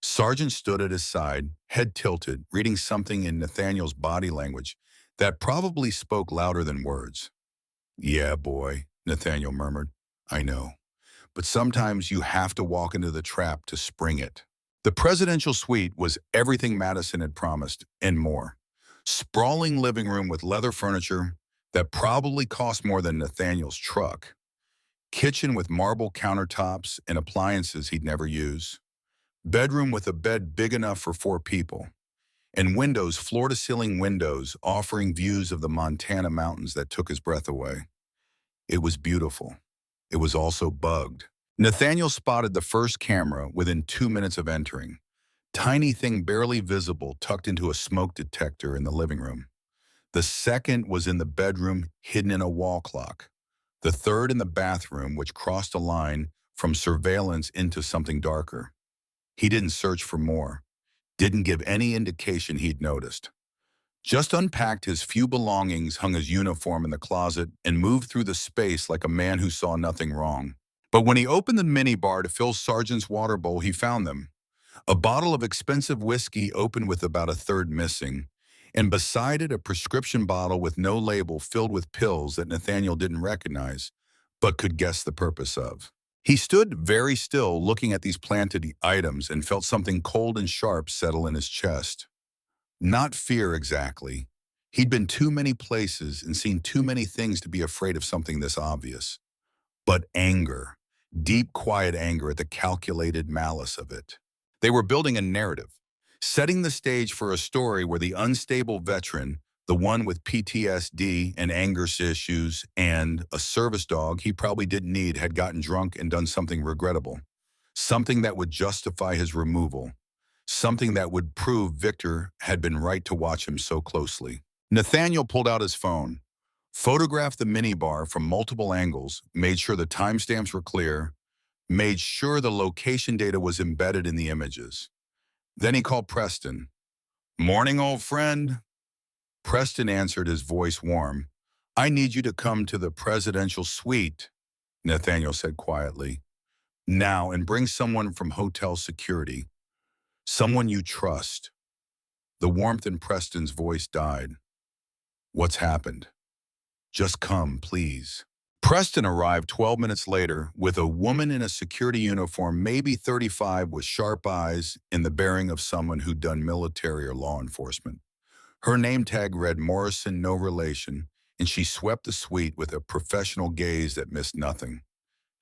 Sargent stood at his side, head tilted, reading something in Nathaniel's body language that probably spoke louder than words. "Yeah, boy," Nathaniel murmured. "I know. But sometimes you have to walk into the trap to spring it." The presidential suite was everything Madison had promised, and more. Sprawling living room with leather furniture that probably cost more than Nathaniel's truck. Kitchen with marble countertops and appliances he'd never use. Bedroom with a bed big enough for 4 people. And windows, floor-to-ceiling windows, offering views of the Montana mountains that took his breath away. It was beautiful. It was also bugged. Nathaniel spotted the first camera within 2 minutes of entering. Tiny thing barely visible tucked into a smoke detector in the living room. The second was in the bedroom, hidden in a wall clock. The third in the bathroom, which crossed a line from surveillance into something darker. He didn't search for more. Didn't give any indication he'd noticed. Just unpacked his few belongings, hung his uniform in the closet, and moved through the space like a man who saw nothing wrong. But when he opened the minibar to fill Sargent's water bowl, he found them. A bottle of expensive whiskey open with about a third missing, and beside it a prescription bottle with no label filled with pills that Nathaniel didn't recognize, but could guess the purpose of. He stood very still looking at these planted items and felt something cold and sharp settle in his chest. Not fear exactly. He'd been too many places and seen too many things to be afraid of something this obvious. But anger. Deep, quiet anger at the calculated malice of it. They were building a narrative, setting the stage for a story where the unstable veteran, the one with PTSD and anger issues and a service dog he probably didn't need, had gotten drunk and done something regrettable. Something that would justify his removal. Something that would prove Victor had been right to watch him so closely. Nathaniel pulled out his phone, photographed the minibar from multiple angles, made sure the timestamps were clear, made sure the location data was embedded in the images. Then he called Preston. "Morning, old friend." Preston answered, his voice warm. "I need you to come to the presidential suite," Nathaniel said quietly. "Now, and bring someone from hotel security. Someone you trust." The warmth in Preston's voice died. "What's happened?" "Just come, please." Preston arrived 12 minutes later with a woman in a security uniform, maybe 35, with sharp eyes and the bearing of someone who'd done military or law enforcement. Her name tag read Morrison, no relation, and she swept the suite with a professional gaze that missed nothing.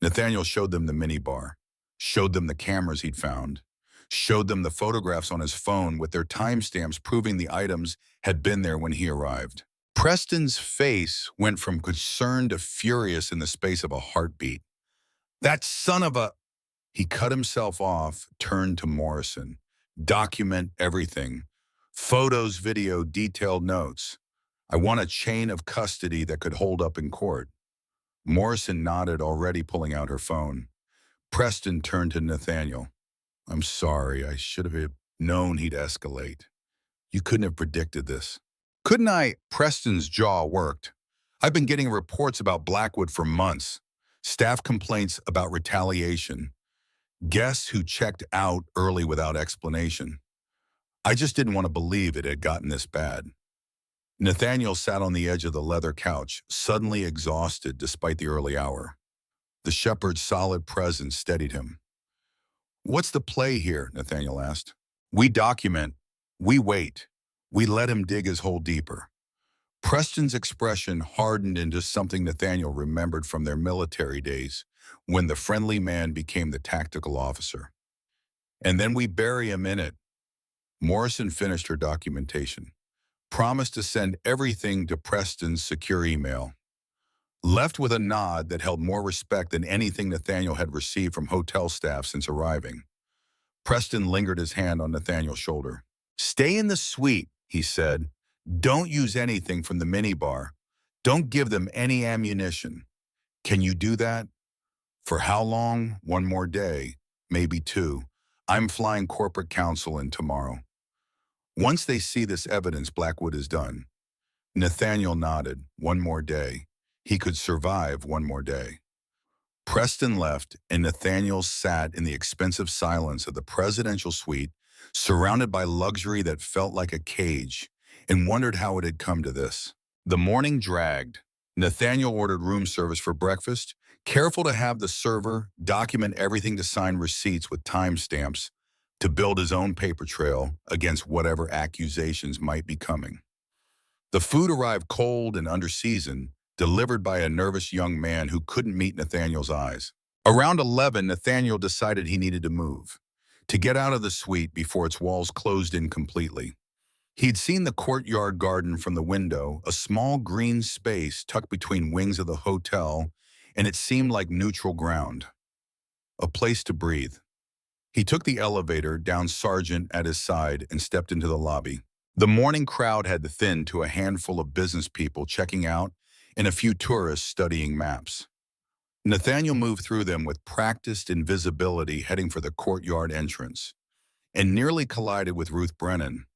Nathaniel showed them the minibar, showed them the cameras he'd found, showed them the photographs on his phone with their timestamps proving the items had been there when he arrived. Preston's face went from concerned to furious in the space of a heartbeat. That son of a... He cut himself off, turned to Morrison. Document everything. Photos, video, detailed notes. I want a chain of custody that could hold up in court. Morrison nodded, already pulling out her phone. Preston turned to Nathaniel. I'm sorry, I should have known he'd escalate. You couldn't have predicted this. Couldn't I? Preston's jaw worked. I've been getting reports about Blackwood for months. Staff complaints about retaliation. Guests who checked out early without explanation. I just didn't want to believe it had gotten this bad. Nathaniel sat on the edge of the leather couch, suddenly exhausted despite the early hour. The shepherd's solid presence steadied him. What's the play here? Nathaniel asked. We document. We wait. We let him dig his hole deeper. Preston's expression hardened into something Nathaniel remembered from their military days, when the friendly man became the tactical officer. And then we bury him in it. Morrison finished her documentation. Promised to send everything to Preston's secure email. Left with a nod that held more respect than anything Nathaniel had received from hotel staff since arriving. Preston lingered his hand on Nathaniel's shoulder. Stay in the suite, he said. Don't use anything from the minibar. Don't give them any ammunition. Can you do that? For how long? One more day, maybe two. I'm flying corporate counsel in tomorrow. Once they see this evidence, Blackwood is done. Nathaniel nodded. One more day. He could survive one more day. Preston left, and Nathaniel sat in the expensive silence of the presidential suite, surrounded by luxury that felt like a cage, and wondered how it had come to this. The morning dragged. Nathaniel ordered room service for breakfast, careful to have the server document everything to sign receipts with timestamps to build his own paper trail against whatever accusations might be coming. The food arrived cold and under-seasoned, delivered by a nervous young man who couldn't meet Nathaniel's eyes. Around 11, Nathaniel decided he needed to move, to get out of the suite before its walls closed in completely. He'd seen the courtyard garden from the window, a small green space tucked between wings of the hotel, and it seemed like neutral ground. A place to breathe. He took the elevator down Sargent at his side and stepped into the lobby. The morning crowd had thinned to a handful of business people checking out and a few tourists studying maps. Nathaniel moved through them with practiced invisibility, heading for the courtyard entrance, and nearly collided with Ruth Brennan.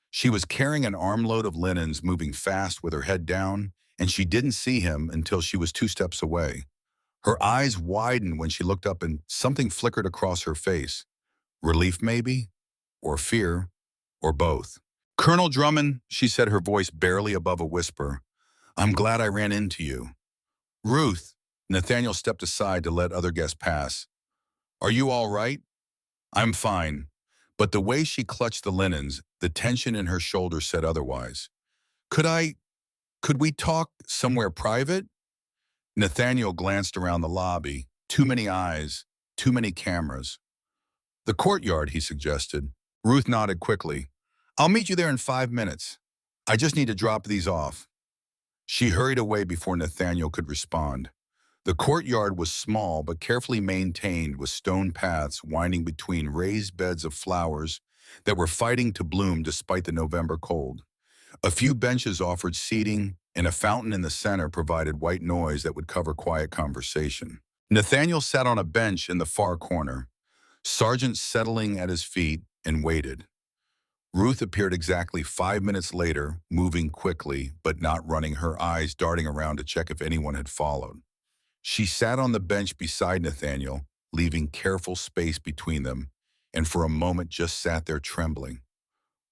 She was carrying an armload of linens, moving fast with her head down, and she didn't see him until she was 2 steps away. Her eyes widened when she looked up and something flickered across her face. Relief maybe? Or fear? Or both? Colonel Drummond, she said, her voice barely above a whisper. I'm glad I ran into you. Ruth, Nathaniel stepped aside to let other guests pass. Are you all right? I'm fine. But the way she clutched the linens, the tension in her shoulders said otherwise. Could we talk somewhere private? Nathaniel glanced around the lobby. Too many eyes, too many cameras. The courtyard, he suggested. Ruth nodded quickly. I'll meet you there in 5 minutes. I just need to drop these off. She hurried away before Nathaniel could respond. The courtyard was small but carefully maintained, with stone paths winding between raised beds of flowers that were fighting to bloom despite the November cold. A few benches offered seating, and a fountain in the center provided white noise that would cover quiet conversation. Nathaniel sat on a bench in the far corner, Sargent settling at his feet, and waited. Ruth appeared exactly 5 minutes later, moving quickly but not running, her eyes darting around to check if anyone had followed. She sat on the bench beside Nathaniel, leaving careful space between them, and for a moment just sat there trembling.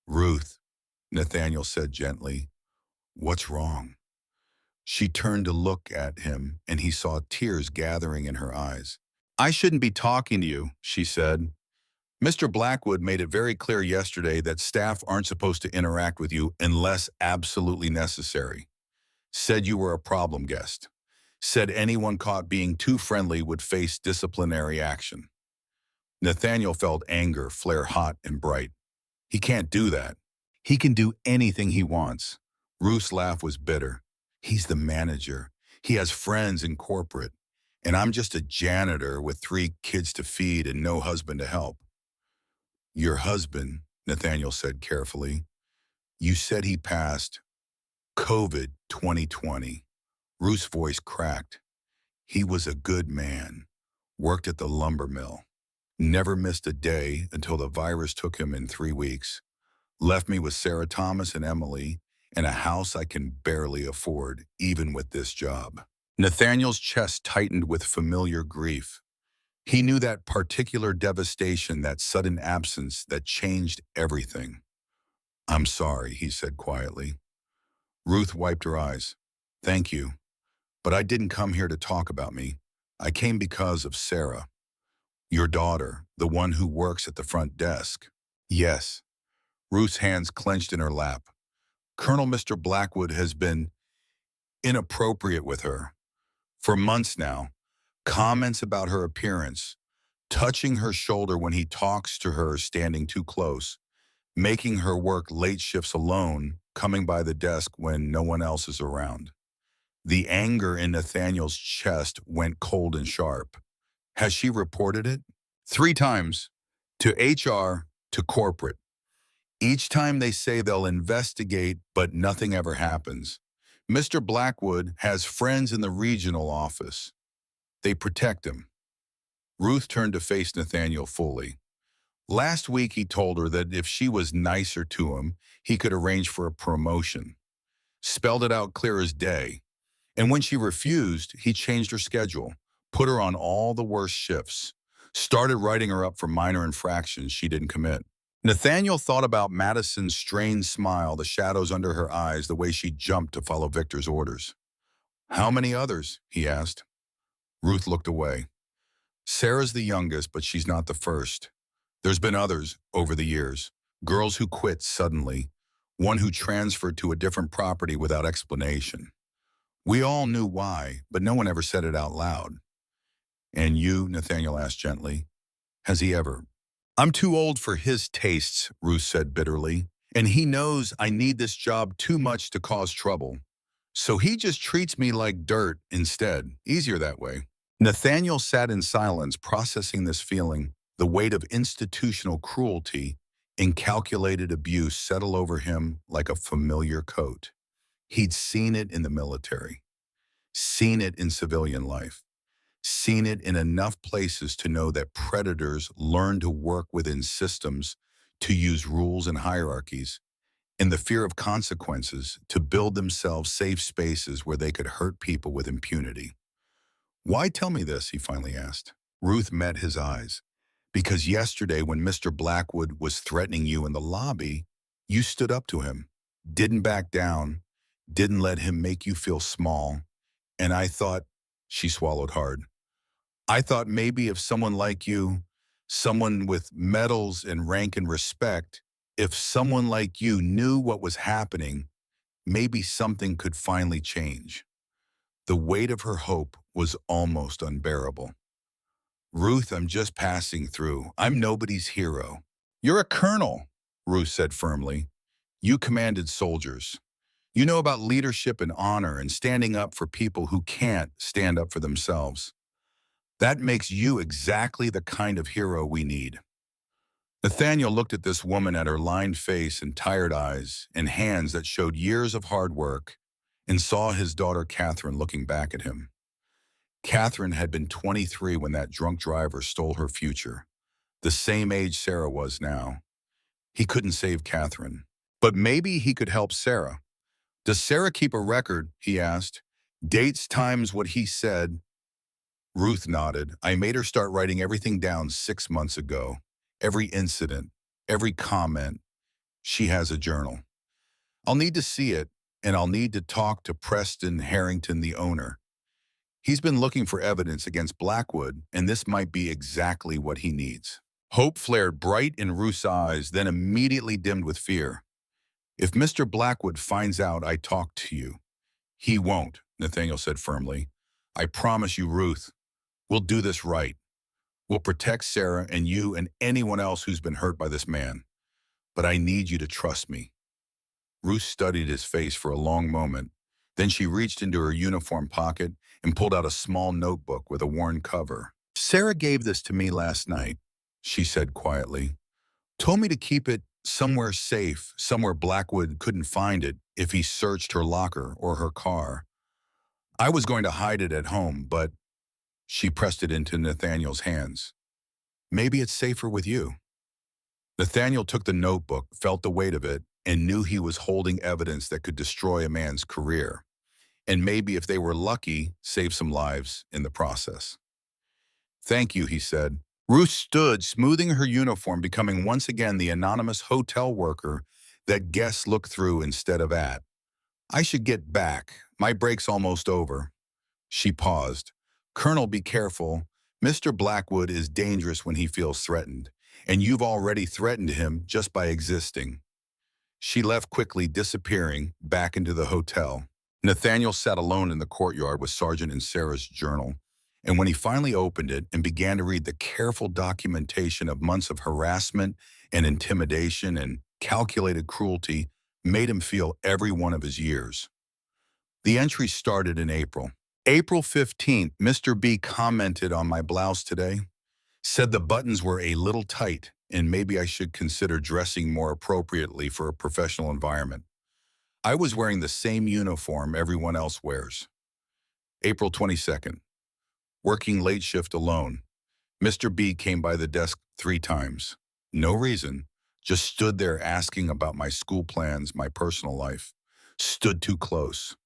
Ruth, Nathaniel said gently, what's wrong? She turned to look at him, and he saw tears gathering in her eyes. "I shouldn't be talking to you," she said. "Mr. Blackwood made it very clear yesterday that staff aren't supposed to interact with you unless absolutely necessary. Said you were a problem guest. Said anyone caught being too friendly would face disciplinary action." Nathaniel felt anger flare hot and bright. He can't do that. He can do anything he wants. Ruth's laugh was bitter. He's the manager. He has friends in corporate. And I'm just a janitor with 3 kids to feed and no husband to help. "Your husband," Nathaniel said carefully. "You said he passed COVID 2020. Ruth's voice cracked. "He was a good man. Worked at the lumber mill. Never missed a day until the virus took him in 3 weeks. Left me with Sarah Thomas and Emily and a house I can barely afford, even with this job." Nathaniel's chest tightened with familiar grief. He knew that particular devastation, that sudden absence that changed everything. "I'm sorry," he said quietly. Ruth wiped her eyes. "Thank you. But I didn't come here to talk about me. I came because of Sarah. Your daughter, the one who works at the front desk." "Yes." Ruth's hands clenched in her lap. "Colonel Mr. Blackwood has been inappropriate with her. For months now. Comments about her appearance, touching her shoulder when he talks to her standing too close, making her work late shifts alone, coming by the desk when no one else is around." The anger in Nathaniel's chest went cold and sharp. "Has she reported it?" "3 times. To HR, to corporate. Each time they say they'll investigate, but nothing ever happens. Mr. Blackwood has friends in the regional office. They protect him." Ruth turned to face Nathaniel fully. Last week he told her that if she was nicer to him, he could arrange for a promotion. Spelled it out clear as day. And when she refused, he changed her schedule, put her on all the worst shifts, started writing her up for minor infractions she didn't commit. Nathaniel thought about Madison's strained smile, the shadows under her eyes, the way she jumped to follow Victor's orders. "How many others?" he asked. Ruth looked away. "Sarah's the youngest, but she's not the first. There's been others over the years. Girls who quit suddenly. One who transferred to a different property without explanation. We all knew why, but no one ever said it out loud." "And you," Nathaniel asked gently, "has he ever?" "I'm too old for his tastes," Ruth said bitterly. "And he knows I need this job too much to cause trouble. So he just treats me like dirt instead. Easier that way." Nathaniel sat in silence, processing this feeling. The weight of institutional cruelty, incalculated abuse settled over him like a familiar coat. He'd seen it in the military, seen it in civilian life, seen it in enough places to know that predators learn to work within systems, to use rules and hierarchies, and the fear of consequences to build themselves safe spaces where they could hurt people with impunity. "Why tell me this?" he finally asked. Ruth met his eyes. "Because yesterday when Mr. Blackwood was threatening you in the lobby, you stood up to him, didn't back down, didn't let him make you feel small. And I thought," she swallowed hard, "I thought maybe if someone like you, someone with medals and rank and respect, if someone like you knew what was happening, maybe something could finally change." The weight of her hope was almost unbearable. "Ruth, I'm just passing through. I'm nobody's hero." "You're a colonel," Ruth said firmly. "You commanded soldiers. You know about leadership and honor and standing up for people who can't stand up for themselves. That makes you exactly the kind of hero we need." Nathaniel looked at this woman, at her lined face and tired eyes and hands that showed years of hard work, and saw his daughter Catherine looking back at him. Catherine had been 23 when that drunk driver stole her future, the same age Sarah was now. He couldn't save Catherine, but maybe he could help Sarah. "Does Sarah keep a record?" he asked. "Dates, times, what he said." Ruth nodded. "I made her start writing everything down 6 months ago. Every incident, every comment. She has a journal." "I'll need to see it. and I'll need to talk to Preston Harrington, the owner. He's been looking for evidence against Blackwood, and this might be exactly what he needs." Hope flared bright in Ruth's eyes, then immediately dimmed with fear. "If Mr. Blackwood finds out I talked to you—" "He won't," Nathaniel said firmly. "I promise you, Ruth, we'll do this right. We'll protect Sarah and you and anyone else who's been hurt by this man. But I need you to trust me." Ruth studied his face for a long moment. Then she reached into her uniform pocket and pulled out a small notebook with a worn cover. "Sarah gave this to me last night," she said quietly. "Told me to keep it somewhere safe, somewhere Blackwood couldn't find it if he searched her locker or her car. I was going to hide it at home, but—" She pressed it into Nathaniel's hands. "Maybe it's safer with you." Nathaniel took the notebook, felt the weight of it, and knew he was holding evidence that could destroy a man's career. And maybe, if they were lucky, save some lives in the process. "Thank you," he said. Ruth stood, smoothing her uniform, becoming once again the anonymous hotel worker that guests look through instead of at. "I should get back. My break's almost over." She paused. "Colonel, be careful. Mr. Blackwood is dangerous when he feels threatened, and you've already threatened him just by existing." She left quickly, disappearing back into the hotel. Nathaniel sat alone in the courtyard with Sergeant and Sarah's journal, and when he finally opened it and began to read the careful documentation of months of harassment and intimidation and calculated cruelty, made him feel every one of his years. The entry started in April. "April 15th, Mr. B commented on my blouse today. Said the buttons were a little tight and maybe I should consider dressing more appropriately for a professional environment. I was wearing the same uniform everyone else wears." April 22nd. "Working late shift alone. Mr. B came by the desk 3 times. No reason. Just stood there asking about my school plans, my personal life. Stood too close.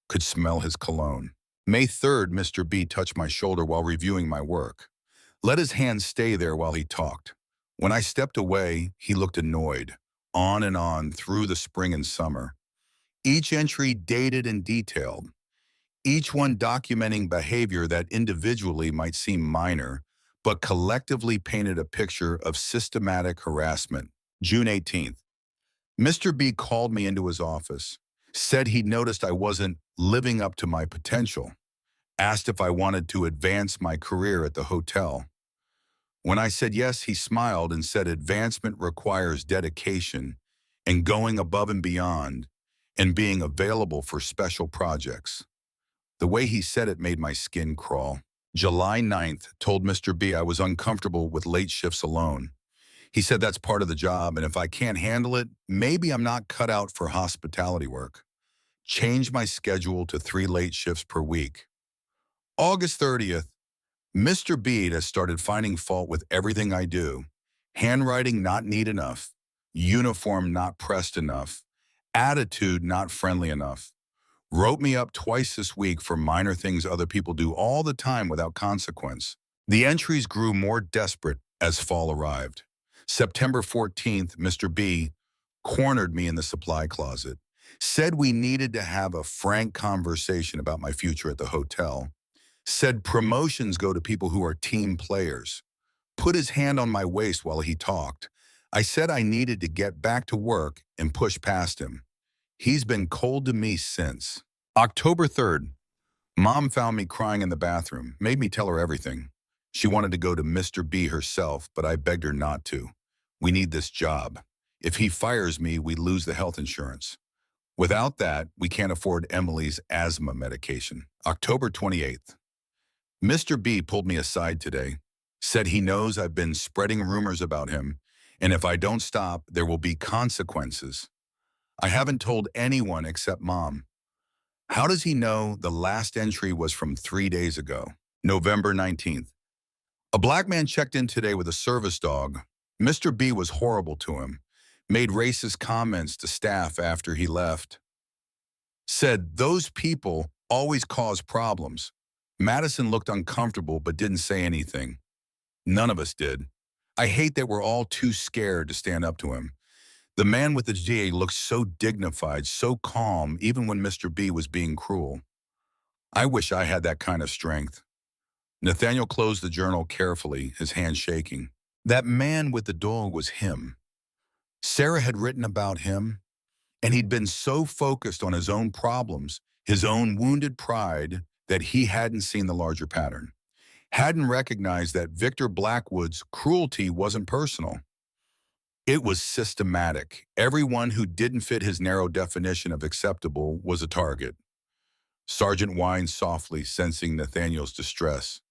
Could smell his cologne. May 3rd, Mr. B touched my shoulder while reviewing my work. Let his hand stay there while he talked. When I stepped away, he looked annoyed. On and on through the spring and summer. Each entry dated and detailed. Each one documenting behavior that individually might seem minor, but collectively painted a picture of systematic harassment. June 18th. Mr. B called me into his office. Said he noticed I wasn't living up to my potential. Asked if I wanted to advance my career at the hotel. When I said yes, he smiled and said advancement requires dedication and going above and beyond and being available for special projects. The way he said it made my skin crawl. July 9th, told Mr. B I was uncomfortable with late shifts alone. He said that's part of the job, and if I can't handle it, maybe I'm not cut out for hospitality work. Changed my schedule to 3 late shifts per week. August 30th, Mr. B has started finding fault with everything I do. Handwriting not neat enough. Uniform not pressed enough. Attitude not friendly enough. Wrote me up twice this week for minor things other people do all the time without consequence. The entries grew more desperate as fall arrived. September 14th, Mr. B cornered me in the supply closet. Said we needed to have a frank conversation about my future at the hotel. Said promotions go to people who are team players. Put his hand on my waist while he talked. I said I needed to get back to work and push past him. He's been cold to me since. October 3rd. Mom found me crying in the bathroom, made me tell her everything. She wanted to go to Mr. B herself, but I begged her not to. We need this job. If he fires me, we lose the health insurance. Without that, we can't afford Emily's asthma medication. October 28th. Mr. B pulled me aside today. Said he knows I've been spreading rumors about him, and if I don't stop, there will be consequences. I haven't told anyone except Mom. How does he know the last entry was from 3 days ago? November 19th. A black man checked in today with a service dog. Mr. B was horrible to him. Made racist comments to staff after he left. Said those people always cause problems. Madison looked uncomfortable but didn't say anything. None of us did. I hate that we're all too scared to stand up to him. The man with the GA looked so dignified, so calm, even when Mr. B was being cruel. I wish I had that kind of strength. Nathaniel closed the journal carefully, his hand shaking. That man with the dog was him. Sarah had written about him, and he'd been so focused on his own problems, his own wounded pride, that he hadn't seen the larger pattern. Hadn't recognized that Victor Blackwood's cruelty wasn't personal. It was systematic. Everyone who didn't fit his narrow definition of acceptable was a target. Sergeant whined softly, sensing Nathaniel's distress.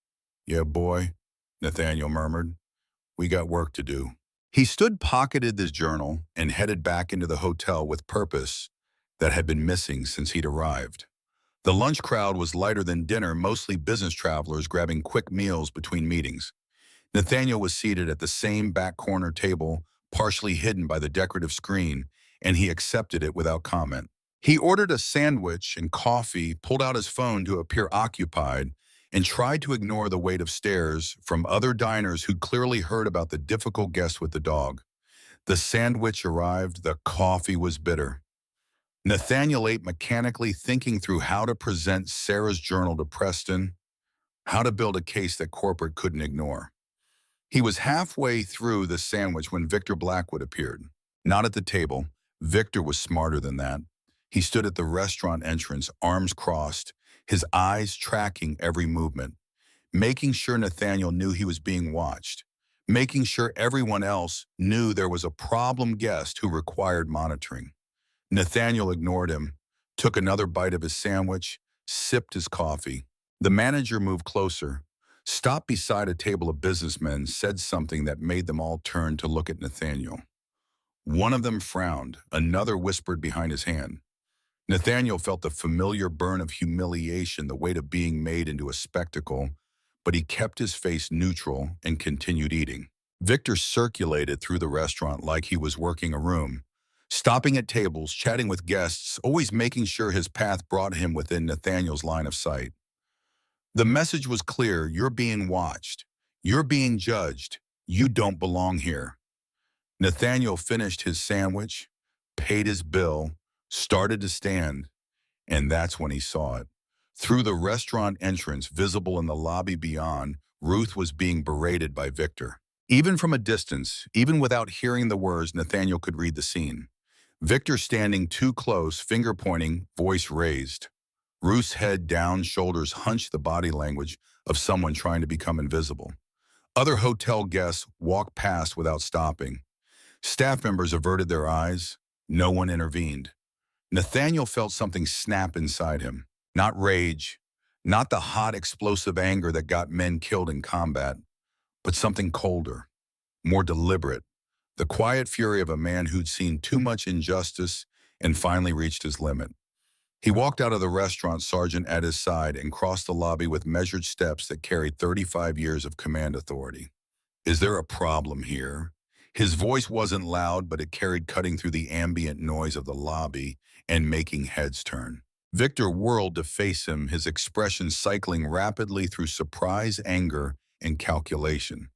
Yeah, boy, Nathaniel murmured. We got work to do. He pocketed his journal, and headed back into the hotel with purpose that had been missing since he'd arrived. The lunch crowd was lighter than dinner, mostly business travelers grabbing quick meals between meetings. Nathaniel was seated at the same back corner table, partially hidden by the decorative screen, and he accepted it without comment. He ordered a sandwich and coffee, pulled out his phone to appear occupied, and tried to ignore the weight of stares from other diners who'd clearly heard about the difficult guest with the dog. The sandwich arrived, the coffee was bitter. Nathaniel ate mechanically, thinking through how to present Sarah's journal to Preston, how to build a case that corporate couldn't ignore. He was halfway through the sandwich when Victor Blackwood appeared. Not at the table. Victor was smarter than that. He stood at the restaurant entrance, arms crossed, his eyes tracking every movement, making sure Nathaniel knew he was being watched, making sure everyone else knew there was a problem guest who required monitoring. Nathaniel ignored him, took another bite of his sandwich, sipped his coffee. The manager moved closer, stopped beside a table of businessmen, said something that made them all turn to look at Nathaniel. One of them frowned, another whispered behind his hand. Nathaniel felt the familiar burn of humiliation, the weight of being made into a spectacle, but he kept his face neutral and continued eating. Victor circulated through the restaurant like he was working a room, stopping at tables, chatting with guests, always making sure his path brought him within Nathaniel's line of sight. The message was clear: you're being watched. You're being judged. You don't belong here. Nathaniel finished his sandwich, paid his bill, started to stand, and that's when he saw it. Through the restaurant entrance, visible in the lobby beyond, Ruth was being berated by Victor. Even from a distance, even without hearing the words, Nathaniel could read the scene. Victor standing too close, finger pointing, voice raised. Ruth's head down, shoulders hunched, the body language of someone trying to become invisible. Other hotel guests walked past without stopping. Staff members averted their eyes. No one intervened. Nathaniel felt something snap inside him. Not rage, not the hot, explosive anger that got men killed in combat, but something colder, more deliberate. The quiet fury of a man who'd seen too much injustice and finally reached his limit. He walked out of the restaurant, sergeant at his side, and crossed the lobby with measured steps that carried 35 years of command authority. Is there a problem here? His voice wasn't loud, but it carried, cutting through the ambient noise of the lobby and making heads turn. Victor whirled to face him, his expression cycling rapidly through surprise, anger, and calculation.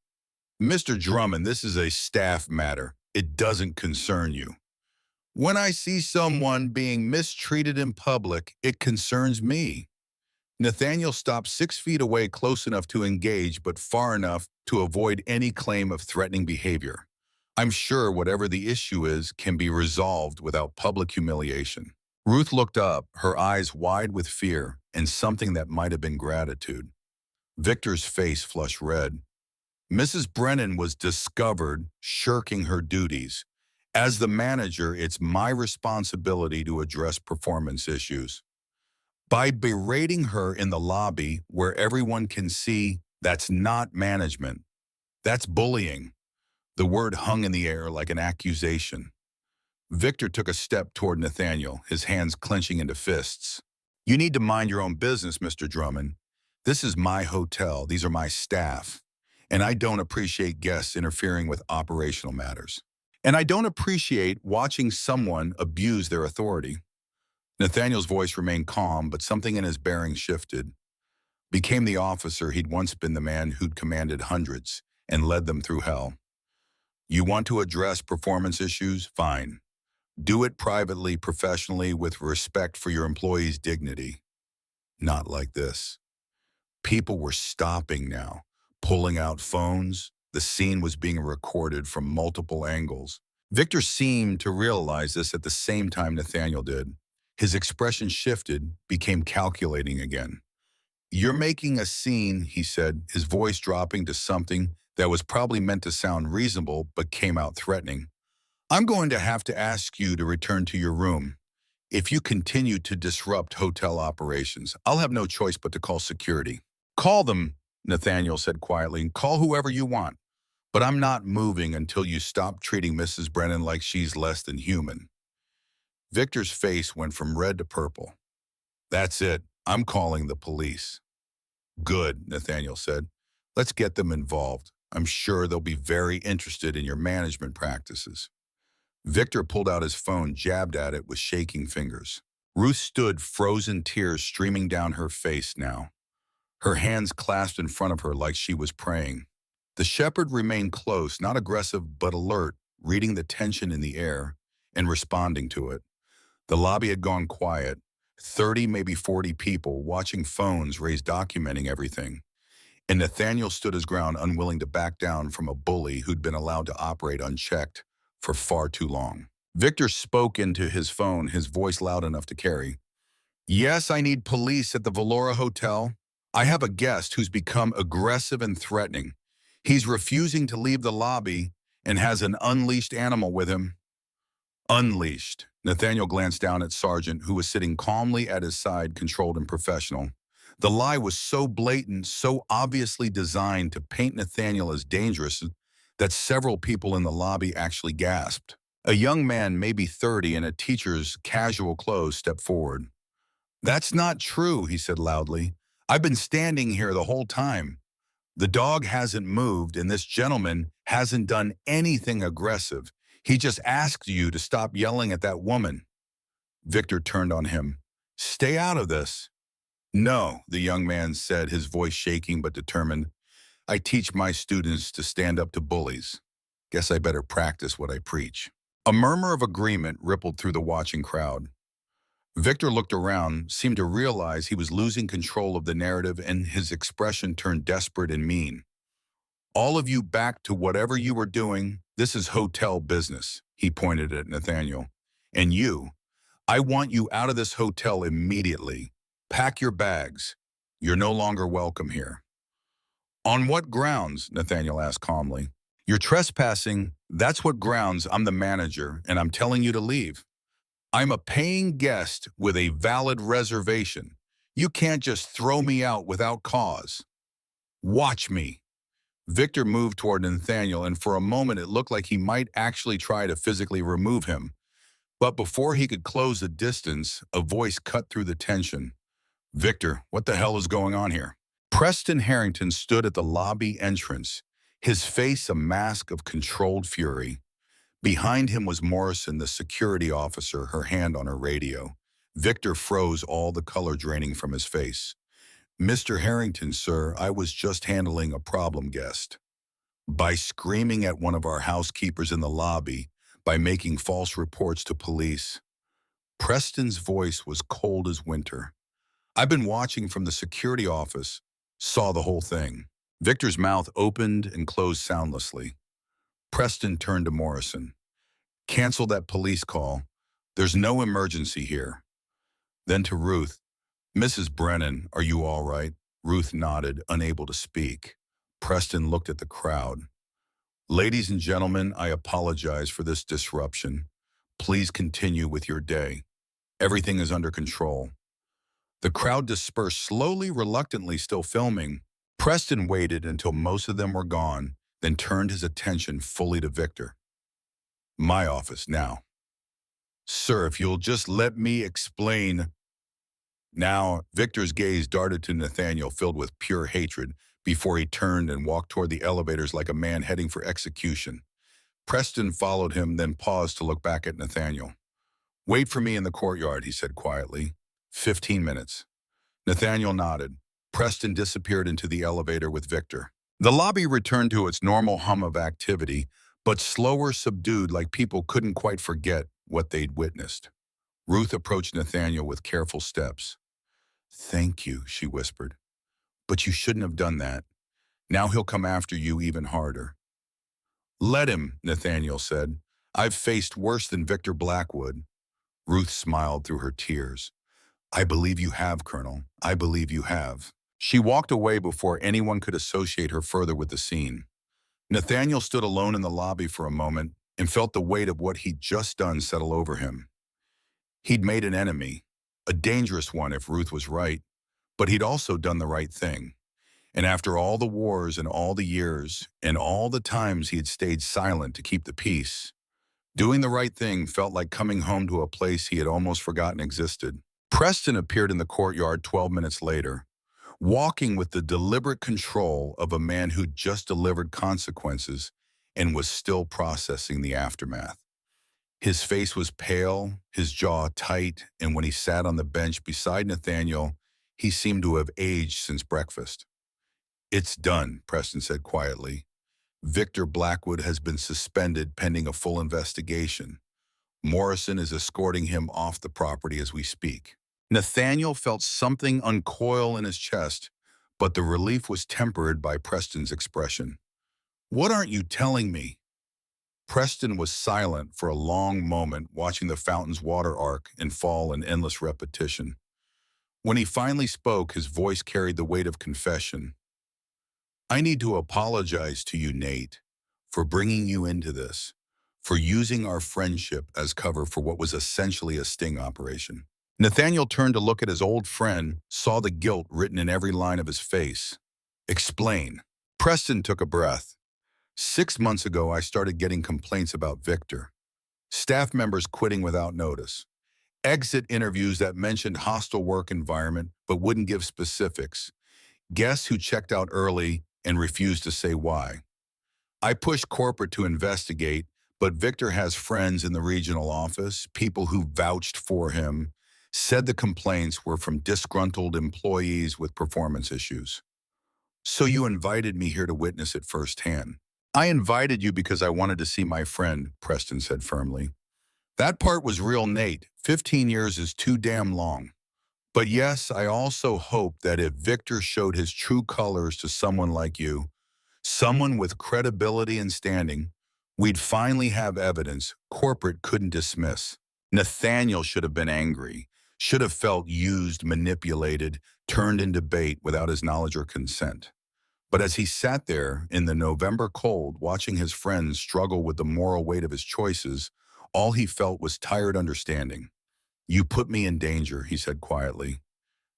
Mr. Drummond, this is a staff matter. It doesn't concern you. When I see someone being mistreated in public, it concerns me. Nathaniel stopped 6 feet away, close enough to engage, but far enough to avoid any claim of threatening behavior. I'm sure whatever the issue is can be resolved without public humiliation. Ruth looked up, her eyes wide with fear and something that might have been gratitude. Victor's face flushed red. Mrs. Brennan was discovered shirking her duties. As the manager, it's my responsibility to address performance issues. By berating her in the lobby where everyone can see, that's not management. That's bullying. The word hung in the air like an accusation. Victor took a step toward Nathaniel, his hands clenching into fists. You need to mind your own business, Mr. Drummond. This is my hotel. These are my staff. And I don't appreciate guests interfering with operational matters. And I don't appreciate watching someone abuse their authority. Nathaniel's voice remained calm, but something in his bearing shifted. Became the officer he'd once been, the man who'd commanded hundreds and led them through hell. You want to address performance issues? Fine. Do it privately, professionally, with respect for your employees' dignity. Not like this. People were stopping now, pulling out phones. The scene was being recorded from multiple angles. Victor seemed to realize this at the same time Nathaniel did. His expression shifted, became calculating again. "You're making a scene," he said, his voice dropping to something that was probably meant to sound reasonable but came out threatening. "I'm going to have to ask you to return to your room. If you continue to disrupt hotel operations, I'll have no choice but to call security." "Call them," Nathaniel said quietly. "Call whoever you want. But I'm not moving until you stop treating Mrs. Brennan like she's less than human." Victor's face went from red to purple. "That's it. I'm calling the police." "Good," Nathaniel said. "Let's get them involved. I'm sure they'll be very interested in your management practices." Victor pulled out his phone, jabbed at it with shaking fingers. Ruth stood, frozen tears streaming down her face now, her hands clasped in front of her like she was praying. The shepherd remained close, not aggressive but alert, reading the tension in the air and responding to it. The lobby had gone quiet. 30, maybe 40 people, watching phones raised, documenting everything. And Nathaniel stood his ground, unwilling to back down from a bully who'd been allowed to operate unchecked for far too long. Victor spoke into his phone, his voice loud enough to carry. "Yes, I need police at the Valora Hotel. I have a guest who's become aggressive and threatening. He's refusing to leave the lobby and has an unleashed animal with him." "Unleashed." Nathaniel glanced down at Sergeant, who was sitting calmly at his side, controlled and professional. The lie was so blatant, so obviously designed to paint Nathaniel as dangerous that several people in the lobby actually gasped. A young man, maybe 30, in a teacher's casual clothes stepped forward. "That's not true," he said loudly. "I've been standing here the whole time. The dog hasn't moved, and this gentleman hasn't done anything aggressive. He just asked you to stop yelling at that woman." Victor turned on him. "Stay out of this." "No," the young man said, his voice shaking but determined. "I teach my students to stand up to bullies. Guess I better practice what I preach." A murmur of agreement rippled through the watching crowd. Victor looked around, seemed to realize he was losing control of the narrative, and his expression turned desperate and mean. "All of you back to whatever you were doing. This is hotel business," he pointed at Nathaniel. "And you, I want you out of this hotel immediately. Pack your bags. You're no longer welcome here." "On what grounds?" Nathaniel asked calmly. "You're trespassing. That's what grounds. I'm the manager, and I'm telling you to leave. I'm a paying guest with a valid reservation. You can't just throw me out without cause. Watch me." Victor moved toward Nathaniel, and for a moment it looked like he might actually try to physically remove him. But before he could close the distance, a voice cut through the tension. "Victor, what the hell is going on here?" Preston Harrington stood at the lobby entrance, his face a mask of controlled fury. Behind him was Morrison, the security officer, her hand on her radio. Victor froze, all the color draining from his face. "Mr. Harrington, sir, I was just handling a problem guest. By screaming at one of our housekeepers in the lobby, by making false reports to police." Preston's voice was cold as winter. "I've been watching from the security office, saw the whole thing." Victor's mouth opened and closed soundlessly. Preston turned to Morrison. "Cancel that police call. There's no emergency here." Then to Ruth. "Mrs. Brennan, are you all right?" Ruth nodded, unable to speak. Preston looked at the crowd. "Ladies and gentlemen, I apologize for this disruption. Please continue with your day. Everything is under control." The crowd dispersed slowly, reluctantly, still filming. Preston waited until most of them were gone, then turned his attention fully to Victor. "My office now." "Sir, if you'll just let me explain." Now, Victor's gaze darted to Nathaniel, filled with pure hatred, before he turned and walked toward the elevators like a man heading for execution. Preston followed him, then paused to look back at Nathaniel. "Wait for me in the courtyard," he said quietly. 15 minutes. Nathaniel nodded. Preston disappeared into the elevator with Victor. The lobby returned to its normal hum of activity, but slower, subdued, like people couldn't quite forget what they'd witnessed. Ruth approached Nathaniel with careful steps. "Thank you," she whispered. "But you shouldn't have done that. Now he'll come after you even harder." "Let him," Nathaniel said. "I've faced worse than Victor Blackwood." Ruth smiled through her tears. "I believe you have, Colonel. I believe you have." She walked away before anyone could associate her further with the scene. Nathaniel stood alone in the lobby for a moment and felt the weight of what he'd just done settle over him. He'd made an enemy, a dangerous one if Ruth was right, but he'd also done the right thing. And after all the wars and all the years and all the times he had stayed silent to keep the peace, doing the right thing felt like coming home to a place he had almost forgotten existed. Preston appeared in the courtyard 12 minutes later, walking with the deliberate control of a man who'd just delivered consequences and was still processing the aftermath. His face was pale, his jaw tight, and when he sat on the bench beside Nathaniel, he seemed to have aged since breakfast. "It's done," Preston said quietly. "Victor Blackwood has been suspended pending a full investigation. Morrison is escorting him off the property as we speak." Nathaniel felt something uncoil in his chest, but the relief was tempered by Preston's expression. "What aren't you telling me?" Preston was silent for a long moment, watching the fountain's water arc and fall in endless repetition. When he finally spoke, his voice carried the weight of confession. "I need to apologize to you, Nate, for bringing you into this, for using our friendship as cover for what was essentially a sting operation." Nathaniel turned to look at his old friend, saw the guilt written in every line of his face. "Explain." Preston took a breath. "6 months ago, I started getting complaints about Victor. Staff members quitting without notice. Exit interviews that mentioned hostile work environment but wouldn't give specifics. Guests who checked out early and refused to say why. I pushed corporate to investigate, but Victor has friends in the regional office, people who vouched for him, said the complaints were from disgruntled employees with performance issues. So you invited me here to witness it firsthand." "I invited you because I wanted to see my friend," Preston said firmly. "That part was real, Nate. 15 years is too damn long. But yes, I also hope that if Victor showed his true colors to someone like you, someone with credibility and standing, we'd finally have evidence corporate couldn't dismiss." Nathaniel should have been angry, should have felt used, manipulated, turned into bait without his knowledge or consent. But as he sat there in the November cold, watching his friends struggle with the moral weight of his choices, all he felt was tired understanding. "You put me in danger," he said quietly.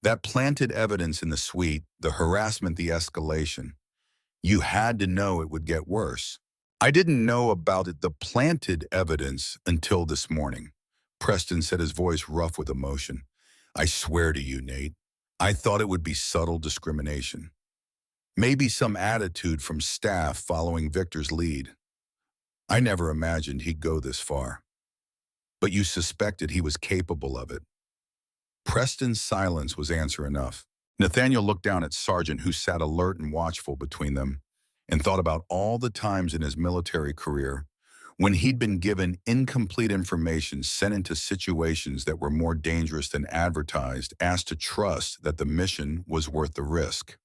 "That planted evidence in the suite, the harassment, the escalation. You had to know it would get worse." "I didn't know about it, the planted evidence, until this morning." Preston said, his voice rough with emotion. "I swear to you, Nate, I thought it would be subtle discrimination. Maybe some attitude from staff following Victor's lead. I never imagined he'd go this far. But you suspected he was capable of it." Preston's silence was answer enough. Nathaniel looked down at Sargent, who sat alert and watchful between them, and thought about all the times in his military career when he'd been given incomplete information, sent into situations that were more dangerous than advertised, asked to trust that the mission was worth the risk.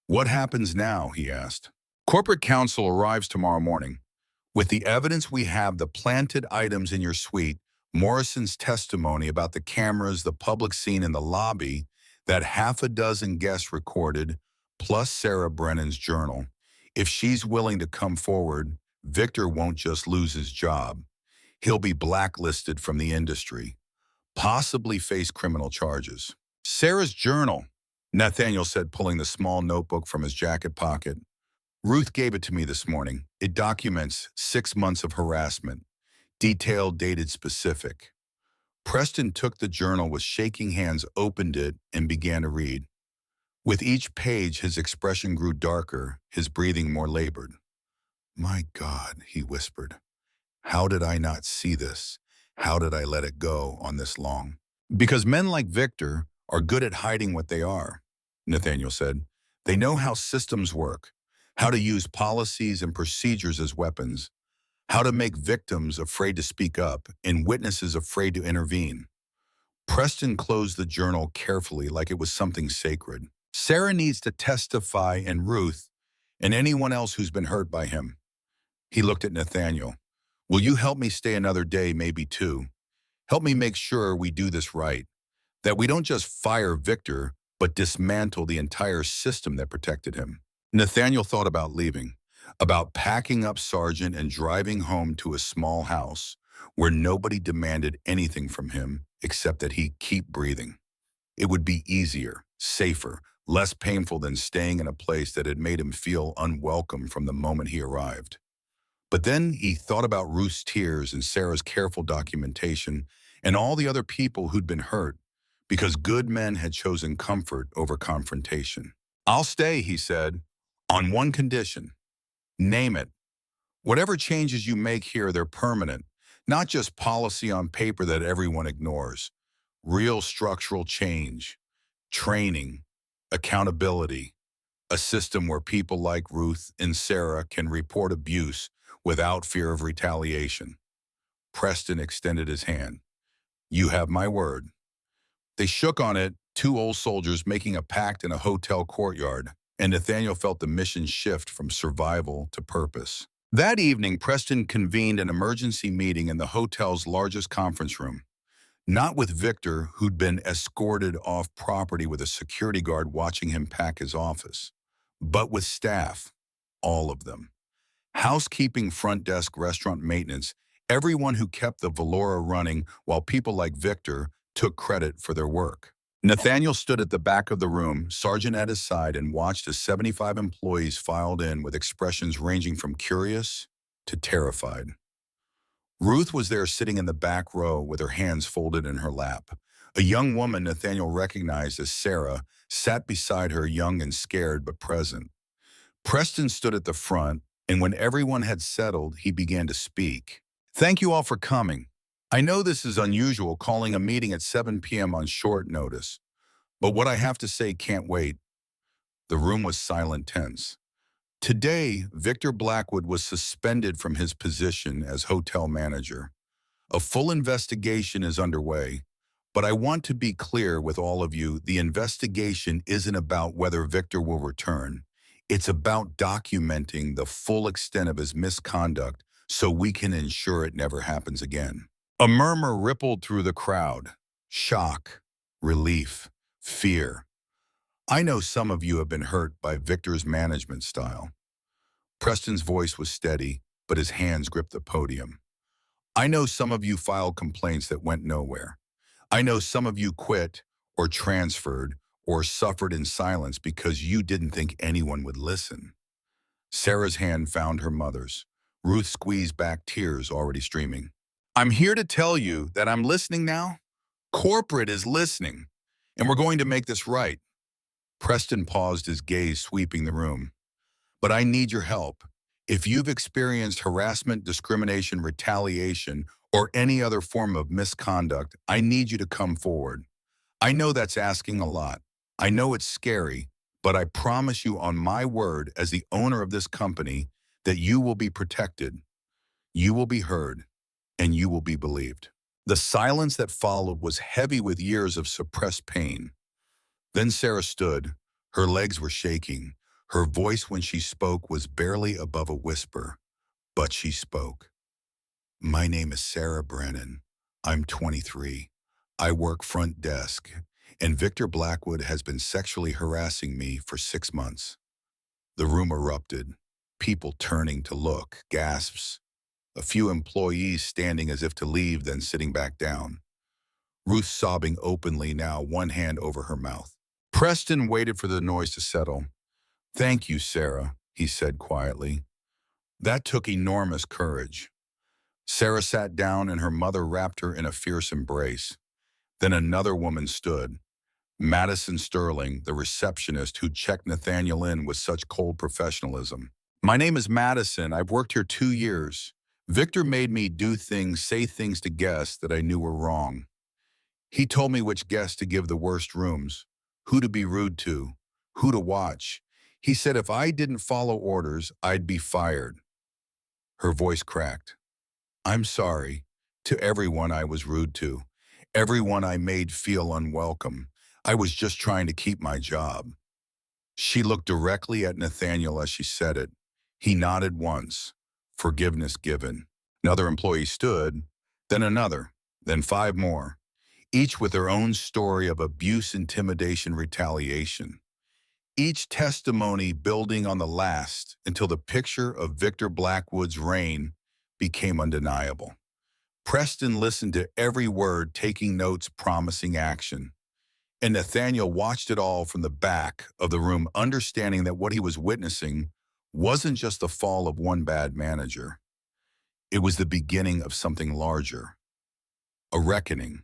"What happens now?" he asked. "Corporate counsel arrives tomorrow morning. With the evidence we have, the planted items in your suite, Morrison's testimony about the cameras, the public scene in the lobby, that half a dozen guests recorded, plus Sarah Brennan's journal. If she's willing to come forward, Victor won't just lose his job. He'll be blacklisted from the industry, possibly face criminal charges." "Sarah's journal," Nathaniel said, pulling the small notebook from his jacket pocket. "Ruth gave it to me this morning. It documents 6 months of harassment, detailed, dated, specific." Preston took the journal with shaking hands, opened it, and began to read. With each page, his expression grew darker, his breathing more labored. "My God," he whispered. "How did I not see this? How did I let it go on this long?" "Because men like Victor are good at hiding what they are," Nathaniel said. "They know how systems work, how to use policies and procedures as weapons. how to make victims afraid to speak up and witnesses afraid to intervene. Preston closed the journal carefully like it was something sacred. Sarah needs to testify, and Ruth, and anyone else who's been hurt by him. He looked at Nathaniel. Will you help me stay another day, maybe two? Help me make sure we do this right. That we don't just fire Victor, but dismantle the entire system that protected him. Nathaniel thought about leaving, about packing up Sargent and driving home to a small house where nobody demanded anything from him except that he keep breathing. It would be easier, safer, less painful than staying in a place that had made him feel unwelcome from the moment he arrived. But then he thought about Ruth's tears and Sarah's careful documentation and all the other people who'd been hurt because good men had chosen comfort over confrontation. I'll stay, he said, on one condition. Name it. Whatever changes you make here, they're permanent, not just policy on paper that everyone ignores. Real structural change, training, accountability, a system where people like Ruth and Sarah can report abuse without fear of retaliation. Preston extended his hand. You have my word. They shook on it, two old soldiers making a pact in a hotel courtyard, and Nathaniel felt the mission shift from survival to purpose. That evening, Preston convened an emergency meeting in the hotel's largest conference room. Not with Victor, who'd been escorted off property with a security guard watching him pack his office, but with staff, all of them. Housekeeping, front desk, restaurant maintenance, everyone who kept the Valora running while people like Victor took credit for their work. Nathaniel stood at the back of the room, Sargent at his side, and watched as 75 employees filed in with expressions ranging from curious to terrified. Ruth was there sitting in the back row with her hands folded in her lap. A young woman Nathaniel recognized as Sarah sat beside her, young and scared but present. Preston stood at the front, and when everyone had settled, he began to speak. Thank you all for coming. I know this is unusual, calling a meeting at 7 p.m. on short notice, but what I have to say can't wait. The room was silent, tense. Today, Victor Blackwood was suspended from his position as hotel manager. A full investigation is underway, but I want to be clear with all of you, the investigation isn't about whether Victor will return. It's about documenting the full extent of his misconduct so we can ensure it never happens again. A murmur rippled through the crowd. Shock, relief, fear. I know some of you have been hurt by Victor's management style. Preston's voice was steady, but his hands gripped the podium. I know some of you filed complaints that went nowhere. I know some of you quit or transferred or suffered in silence because you didn't think anyone would listen. Sarah's hand found her mother's. Ruth squeezed back, tears already streaming. I'm here to tell you that I'm listening now. Corporate is listening, and we're going to make this right. Preston paused, his gaze sweeping the room. But I need your help. If you've experienced harassment, discrimination, retaliation, or any other form of misconduct, I need you to come forward. I know that's asking a lot. I know it's scary, but I promise you on my word as the owner of this company that you will be protected, you will be heard, and you will be believed. The silence that followed was heavy with years of suppressed pain. Then Sarah stood. Her legs were shaking. Her voice when she spoke was barely above a whisper, but she spoke. My name is Sarah Brennan. I'm 23. I work front desk, and Victor Blackwood has been sexually harassing me for 6 months. The room erupted, people turning to look, gasps, a few employees standing as if to leave, then sitting back down. Ruth sobbing openly now, one hand over her mouth. Preston waited for the noise to settle. Thank you, Sarah, he said quietly. That took enormous courage. Sarah sat down and her mother wrapped her in a fierce embrace. Then another woman stood. Madison Sterling, the receptionist who checked Nathaniel in with such cold professionalism. My name is Madison. I've worked here 2 years. Victor made me do things, say things to guests that I knew were wrong. He told me which guests to give the worst rooms, who to be rude to, who to watch. He said if I didn't follow orders, I'd be fired. Her voice cracked. I'm sorry to everyone I was rude to, everyone I made feel unwelcome. I was just trying to keep my job. She looked directly at Nathaniel as she said it. He nodded once. Forgiveness given. Another employee stood, then another, then five more, each with their own story of abuse, intimidation, retaliation. Each testimony building on the last until the picture of Victor Blackwood's reign became undeniable. Preston listened to every word, taking notes, promising action. And Nathaniel watched it all from the back of the room, understanding that what he was witnessing wasn't just the fall of one bad manager. It was the beginning of something larger, a reckoning,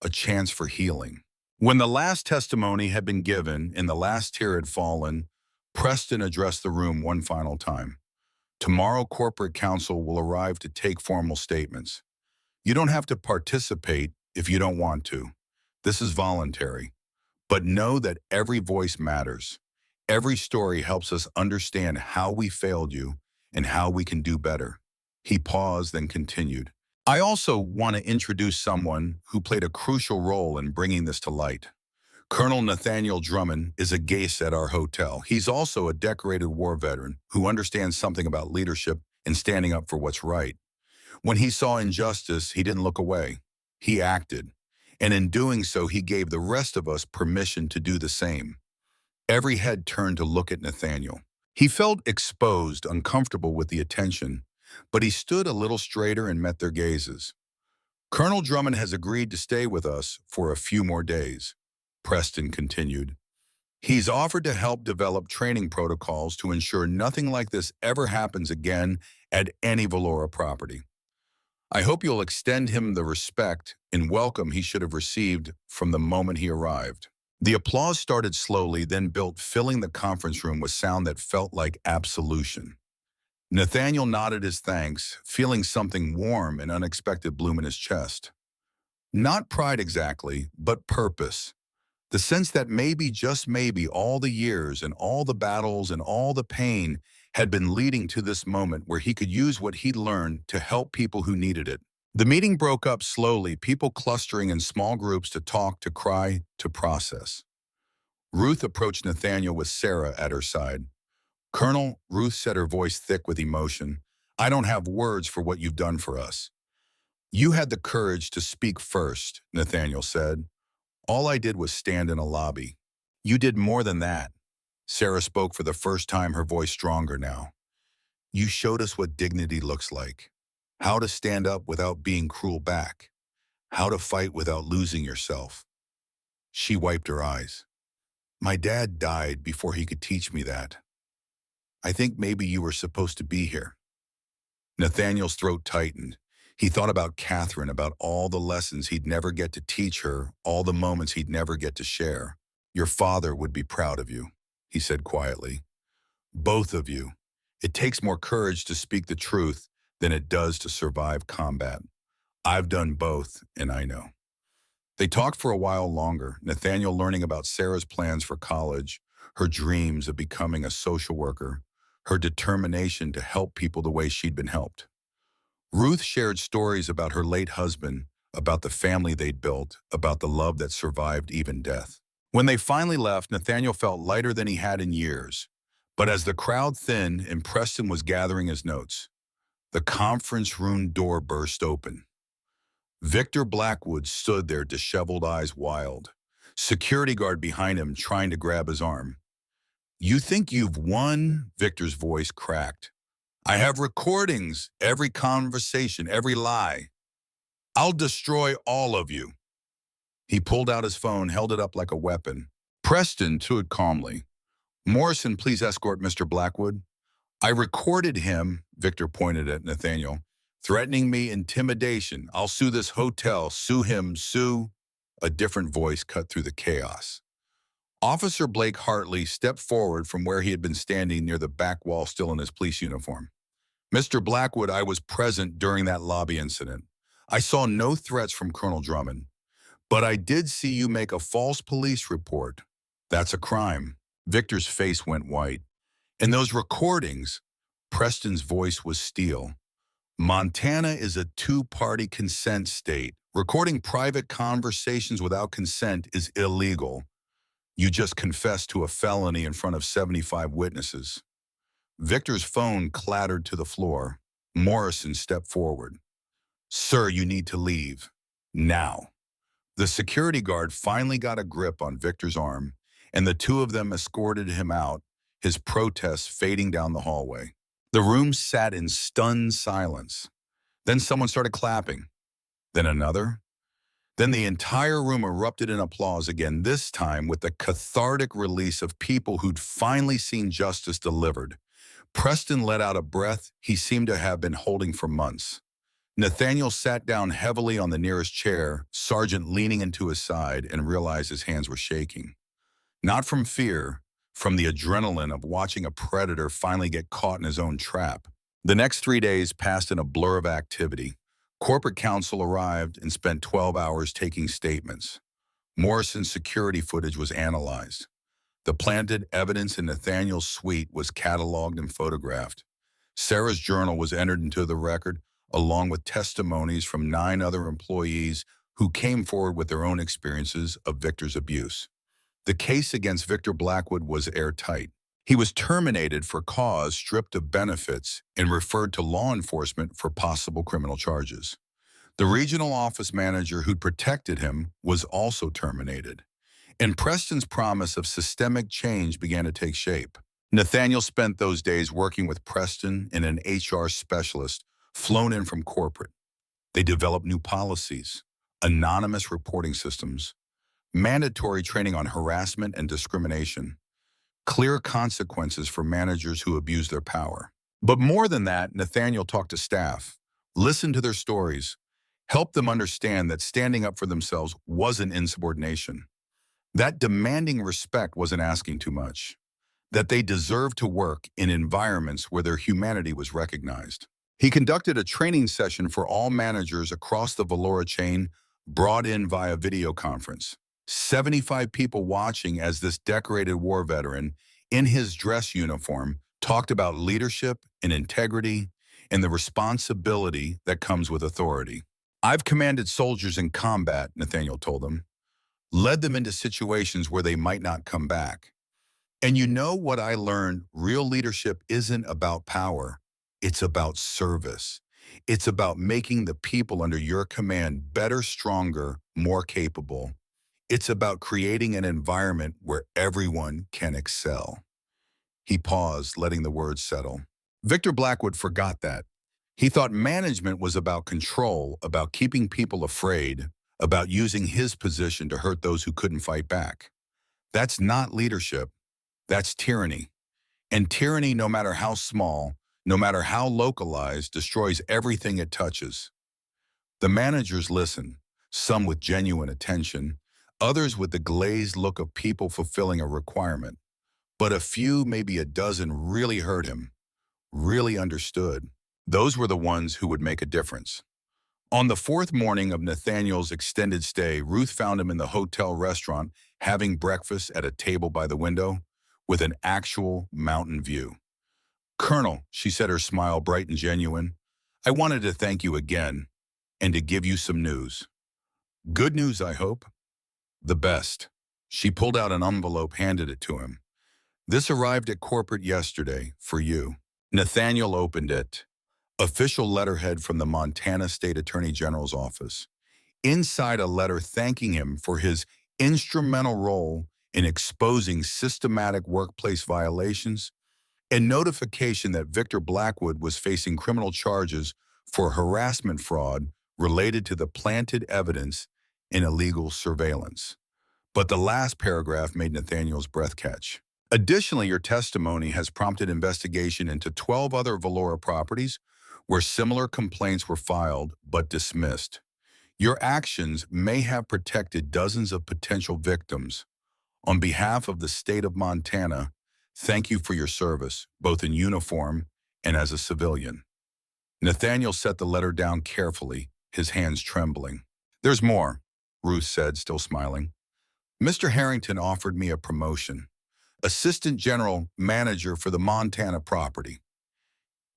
a chance for healing. When the last testimony had been given and the last tear had fallen, Preston addressed the room one final time. Tomorrow, corporate counsel will arrive to take formal statements. You don't have to participate if you don't want to. This is voluntary. But know that every voice matters. Every story helps us understand how we failed you and how we can do better. He paused, then continued. I also want to introduce someone who played a crucial role in bringing this to light. Colonel Nathaniel Drummond is a guest at our hotel. He's also a decorated war veteran who understands something about leadership and standing up for what's right. When he saw injustice, he didn't look away. He acted. And in doing so, he gave the rest of us permission to do the same. Every head turned to look at Nathaniel. He felt exposed, uncomfortable with the attention, but he stood a little straighter and met their gazes. Colonel Drummond has agreed to stay with us for a few more days, Preston continued. He's offered to help develop training protocols to ensure nothing like this ever happens again at any Valora property. I hope you'll extend him the respect and welcome he should have received from the moment he arrived. The applause started slowly, then built, filling the conference room with sound that felt like absolution. Nathaniel nodded his thanks, feeling something warm and unexpected bloom in his chest. Not pride exactly, but purpose. The sense that maybe, just maybe, all the years and all the battles and all the pain had been leading to this moment where he could use what he'd learned to help people who needed it. The meeting broke up slowly, people clustering in small groups to talk, to cry, to process. Ruth approached Nathaniel with Sarah at her side. Colonel, Ruth said, her voice thick with emotion, I don't have words for what you've done for us. You had the courage to speak first, Nathaniel said. All I did was stand in a lobby. You did more than that. Sarah spoke for the first time, her voice stronger now. You showed us what dignity looks like. How to stand up without being cruel back. How to fight without losing yourself. She wiped her eyes. My dad died before he could teach me that. I think maybe you were supposed to be here. Nathaniel's throat tightened. He thought about Catherine, about all the lessons he'd never get to teach her, all the moments he'd never get to share. Your father would be proud of you, he said quietly. Both of you. It takes more courage to speak the truth than it does to survive combat. I've done both, and I know. They talked for a while longer, Nathaniel learning about Sarah's plans for college, her dreams of becoming a social worker, her determination to help people the way she'd been helped. Ruth shared stories about her late husband, about the family they'd built, about the love that survived even death. When they finally left, Nathaniel felt lighter than he had in years. But as the crowd thinned and Preston was gathering his notes, the conference room door burst open. Victor Blackwood stood there, disheveled, eyes wild. Security guard behind him trying to grab his arm. You think you've won? Victor's voice cracked. I have recordings, every conversation, every lie. I'll destroy all of you. He pulled out his phone, held it up like a weapon. Preston stood calmly. Morrison, please escort Mr. Blackwood. I recorded him, Victor pointed at Nathaniel, threatening me, intimidation. I'll sue this hotel, sue him, sue. A different voice cut through the chaos. Officer Blake Hartley stepped forward from where he had been standing near the back wall, still in his police uniform. Mr. Blackwood, I was present during that lobby incident. I saw no threats from Colonel Drummond, but I did see you make a false police report. That's a crime. Victor's face went white. In those recordings, Preston's voice was steel. Montana is a two-party consent state. Recording private conversations without consent is illegal. You just confessed to a felony in front of 75 witnesses. Victor's phone clattered to the floor. Morrison stepped forward. Sir, you need to leave. Now. The security guard finally got a grip on Victor's arm, and the two of them escorted him out, his protests fading down the hallway. The room sat in stunned silence. Then someone started clapping. Then another. Then the entire room erupted in applause again, this time with the cathartic release of people who'd finally seen justice delivered. Preston let out a breath he seemed to have been holding for months. Nathaniel sat down heavily on the nearest chair, Sergeant leaning into his side, and realized his hands were shaking. Not from fear, from the adrenaline of watching a predator finally get caught in his own trap. The next 3 days passed in a blur of activity. Corporate counsel arrived and spent 12 hours taking statements. Morrison's security footage was analyzed. The planted evidence in Nathaniel's suite was cataloged and photographed. Sarah's journal was entered into the record, along with testimonies from 9 other employees who came forward with their own experiences of Victor's abuse. The case against Victor Blackwood was airtight. He was terminated for cause stripped of benefits and referred to law enforcement for possible criminal charges. The regional office manager who'd protected him was also terminated. And Preston's promise of systemic change began to take shape. Nathaniel spent those days working with Preston and an HR specialist flown in from corporate. They developed new policies, anonymous reporting systems, mandatory training on harassment and discrimination, clear consequences for managers who abuse their power. But more than that, Nathaniel talked to staff, listened to their stories, helped them understand that standing up for themselves wasn't insubordination, that demanding respect wasn't asking too much, that they deserved to work in environments where their humanity was recognized. He conducted a training session for all managers across the Valora chain, brought in via video conference. 75 people watching as this decorated war veteran, in his dress uniform, talked about leadership and integrity and the responsibility that comes with authority. I've commanded soldiers in combat, Nathaniel told them, led them into situations where they might not come back. And you know what I learned? Real leadership isn't about power. It's about service. It's about making the people under your command better, stronger, more capable. It's about creating an environment where everyone can excel. He paused, letting the words settle. Victor Blackwood forgot that. He thought management was about control, about keeping people afraid, about using his position to hurt those who couldn't fight back. That's not leadership. That's tyranny. And tyranny, no matter how small, no matter how localized, destroys everything it touches. The managers listened, some with genuine attention, others with the glazed look of people fulfilling a requirement. But a few, maybe a dozen, really heard him, really understood. Those were the ones who would make a difference. On the 4th morning of Nathaniel's extended stay, Ruth found him in the hotel restaurant having breakfast at a table by the window with an actual mountain view. Colonel, she said, her smile bright and genuine, I wanted to thank you again and to give you some news. Good news, I hope. The best. She pulled out an envelope, handed it to him. This arrived at corporate yesterday, for you. Nathaniel opened it. Official letterhead from the Montana State Attorney General's office. Inside, a letter thanking him for his instrumental role in exposing systematic workplace violations and notification that Victor Blackwood was facing criminal charges for harassment fraud related to the planted evidence in illegal surveillance. But the last paragraph made Nathaniel's breath catch. Additionally, your testimony has prompted investigation into 12 other Valora properties where similar complaints were filed but dismissed. Your actions may have protected dozens of potential victims. On behalf of the state of Montana, thank you for your service, both in uniform and as a civilian. Nathaniel set the letter down carefully, his hands trembling. There's more, Ruth said, still smiling. Mr. Harrington offered me a promotion, Assistant General Manager for the Montana property.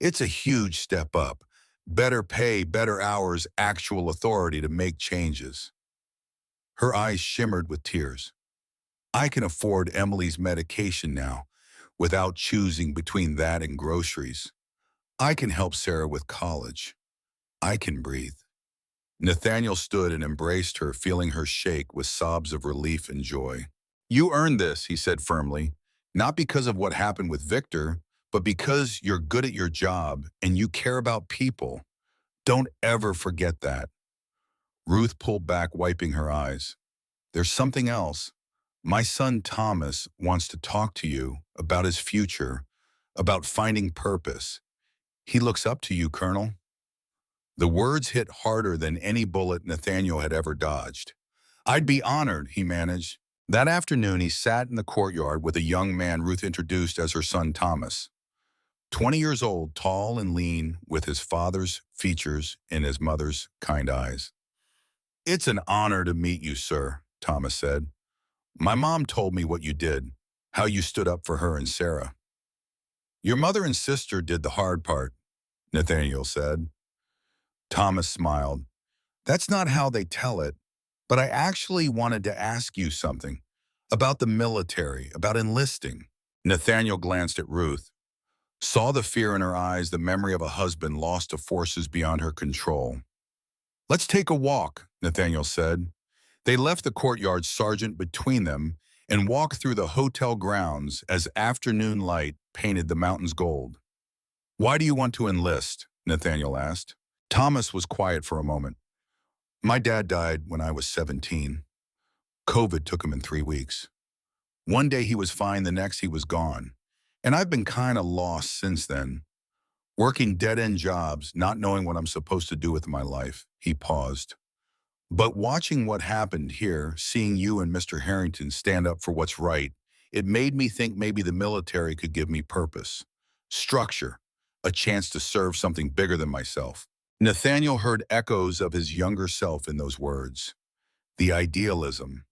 It's a huge step up, Better pay, better hours, actual authority to make changes. Her eyes shimmered with tears. I can afford Emily's medication now without choosing between that and groceries. I can help Sarah with college. I can breathe. Nathaniel stood and embraced her, feeling her shake with sobs of relief and joy. You earned this, he said firmly, not because of what happened with Victor, but because you're good at your job and you care about people. Don't ever forget that. Ruth pulled back, wiping her eyes. There's something else. My son Thomas wants to talk to you about his future, about finding purpose. He looks up to you, Colonel. The words hit harder than any bullet Nathaniel had ever dodged. I'd be honored, he managed. That afternoon, he sat in the courtyard with a young man Ruth introduced as her son Thomas. 20 years old, tall and lean, with his father's features and his mother's kind eyes. It's an honor to meet you, sir, Thomas said. My mom told me what you did, how you stood up for her and Sarah. Your mother and sister did the hard part, Nathaniel said. Thomas smiled. That's not how they tell it, but I actually wanted to ask you something about the military, about enlisting. Nathaniel glanced at Ruth, saw the fear in her eyes, the memory of a husband lost to forces beyond her control. Let's take a walk, Nathaniel said. They left the courtyard sergeant between them and walked through the hotel grounds as afternoon light painted the mountains gold. Why do you want to enlist? Nathaniel asked. Thomas was quiet for a moment. My dad died when I was 17. COVID took him in 3 weeks. One day he was fine, the next he was gone. And I've been kind of lost since then. Working dead-end jobs, not knowing what I'm supposed to do with my life. He paused. But watching what happened here, seeing you and Mr. Harrington stand up for what's right, it made me think maybe the military could give me purpose, structure, a chance to serve something bigger than myself. Nathaniel heard echoes of his younger self in those words. The idealism,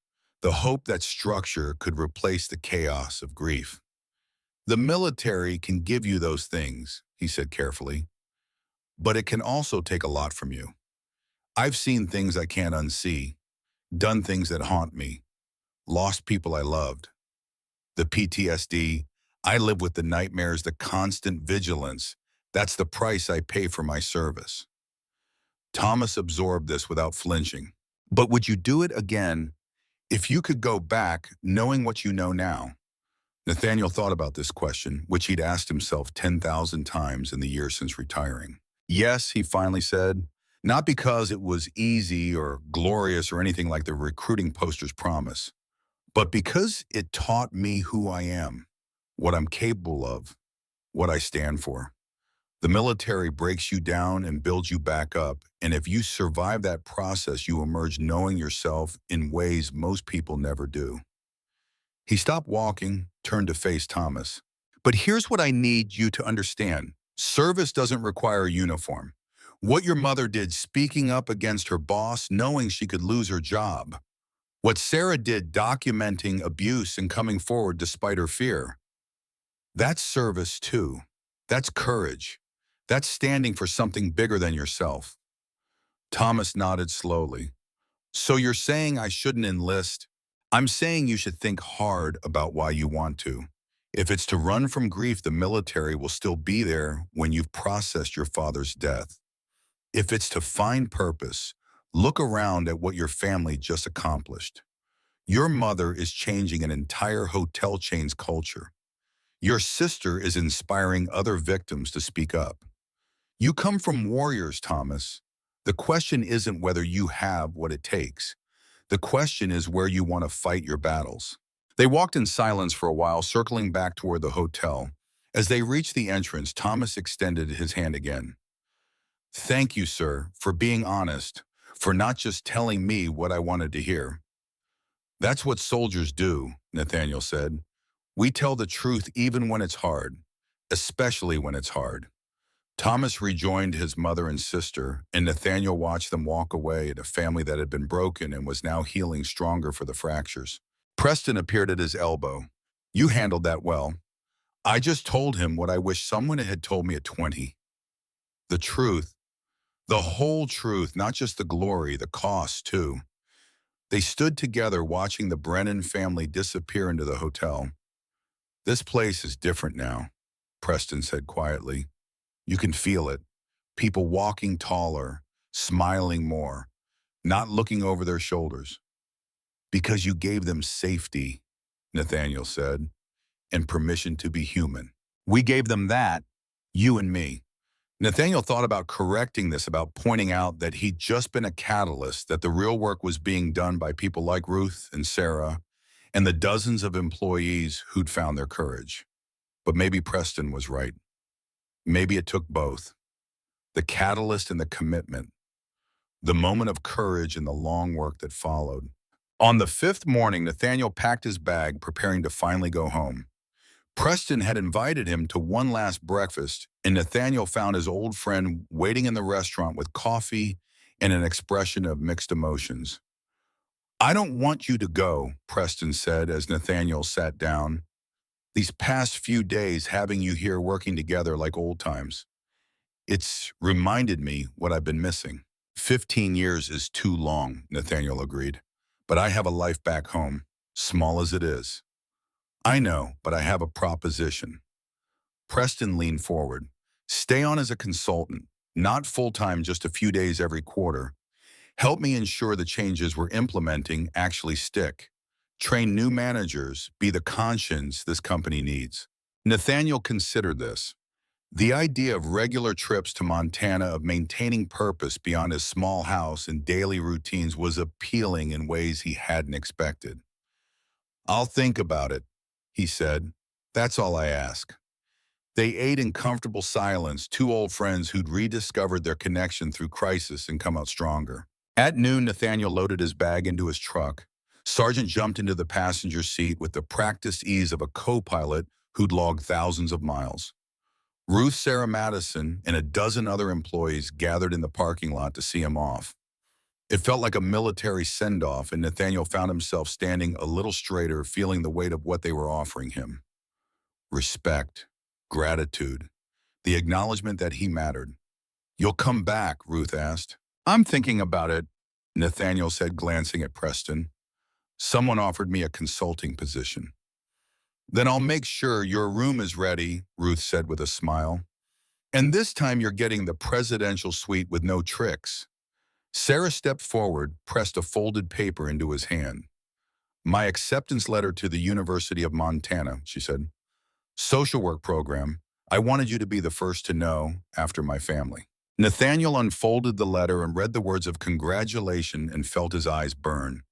the hope that structure could replace the chaos of grief. The military can give you those things, he said carefully, but it can also take a lot from you. I've seen things I can't unsee, done things that haunt me, lost people I loved. The PTSD, I live with the nightmares, the constant vigilance. That's the price I pay for my service. Thomas absorbed this without flinching. But would you do it again if you could go back knowing what you know now? Nathaniel thought about this question, which he'd asked himself 10,000 times in the years since retiring. Yes, he finally said, not because it was easy or glorious or anything like the recruiting posters promise, but because it taught me who I am, what I'm capable of, what I stand for. The military breaks you down and builds you back up, and if you survive that process, you emerge knowing yourself in ways most people never do. He stopped walking, turned to face Thomas. But here's what I need you to understand. Service doesn't require a uniform. What your mother did speaking up against her boss, knowing she could lose her job. What Sarah did documenting abuse and coming forward despite her fear. That's service too. That's courage. That's standing for something bigger than yourself. Thomas nodded slowly. So you're saying I shouldn't enlist? I'm saying you should think hard about why you want to. If it's to run from grief, the military will still be there when you've processed your father's death. If it's to find purpose, look around at what your family just accomplished. Your mother is changing an entire hotel chain's culture. Your sister is inspiring other victims to speak up. You come from warriors, Thomas. The question isn't whether you have what it takes. The question is where you want to fight your battles. They walked in silence for a while, circling back toward the hotel. As they reached the entrance, Thomas extended his hand again. Thank you, sir, for being honest, for not just telling me what I wanted to hear. That's what soldiers do, Nathaniel said. We tell the truth even when it's hard, especially when it's hard. Thomas rejoined his mother and sister, and Nathaniel watched them walk away at a family that had been broken and was now healing stronger for the fractures. Preston appeared at his elbow. You handled that well. I just told him what I wish someone had told me at 20. The truth. The whole truth, not just the glory, the cost too. They stood together watching the Brennan family disappear into the hotel. This place is different now, Preston said quietly. You can feel it. People walking taller, smiling more, not looking over their shoulders. Because you gave them safety, Nathaniel said, and permission to be human. We gave them that, you and me. Nathaniel thought about correcting this, about pointing out that he'd just been a catalyst, that the real work was being done by people like Ruth and Sarah and the dozens of employees who'd found their courage. But maybe Preston was right. Maybe it took both. The catalyst and the commitment. The moment of courage and the long work that followed. On the fifth morning, Nathaniel packed his bag, preparing to finally go home. Preston had invited him to one last breakfast, and Nathaniel found his old friend waiting in the restaurant with coffee and an expression of mixed emotions. I don't want you to go, Preston said as Nathaniel sat down. These past few days having you here working together like old times. It's reminded me what I've been missing. 15 years is too long, Nathaniel agreed. But I have a life back home, small as it is. I know, but I have a proposition. Preston leaned forward. Stay on as a consultant, not full-time, just a few days every quarter. Help me ensure the changes we're implementing actually stick. Train new managers, be the conscience this company needs. Nathaniel considered this. The idea of regular trips to Montana, of maintaining purpose beyond his small house and daily routines was appealing in ways he hadn't expected. I'll think about it, he said. That's all I ask. They ate in comfortable silence, two old friends who'd rediscovered their connection through crisis and come out stronger. At noon, Nathaniel loaded his bag into his truck. Sargent jumped into the passenger seat with the practiced ease of a co-pilot who'd logged thousands of miles. Ruth, Sarah Madison, and a dozen other employees gathered in the parking lot to see him off. It felt like a military send-off, and Nathaniel found himself standing a little straighter, feeling the weight of what they were offering him. Respect, gratitude, the acknowledgement that he mattered. You'll come back, Ruth asked. I'm thinking about it, Nathaniel said, glancing at Preston. Someone offered me a consulting position. Then I'll make sure your room is ready, Ruth said with a smile. And this time you're getting the presidential suite with no tricks. Sarah stepped forward, pressed a folded paper into his hand. My acceptance letter to the University of Montana, she said. Social work program. I wanted you to be the first to know after my family. Nathaniel unfolded the letter and read the words of congratulation and felt his eyes burn.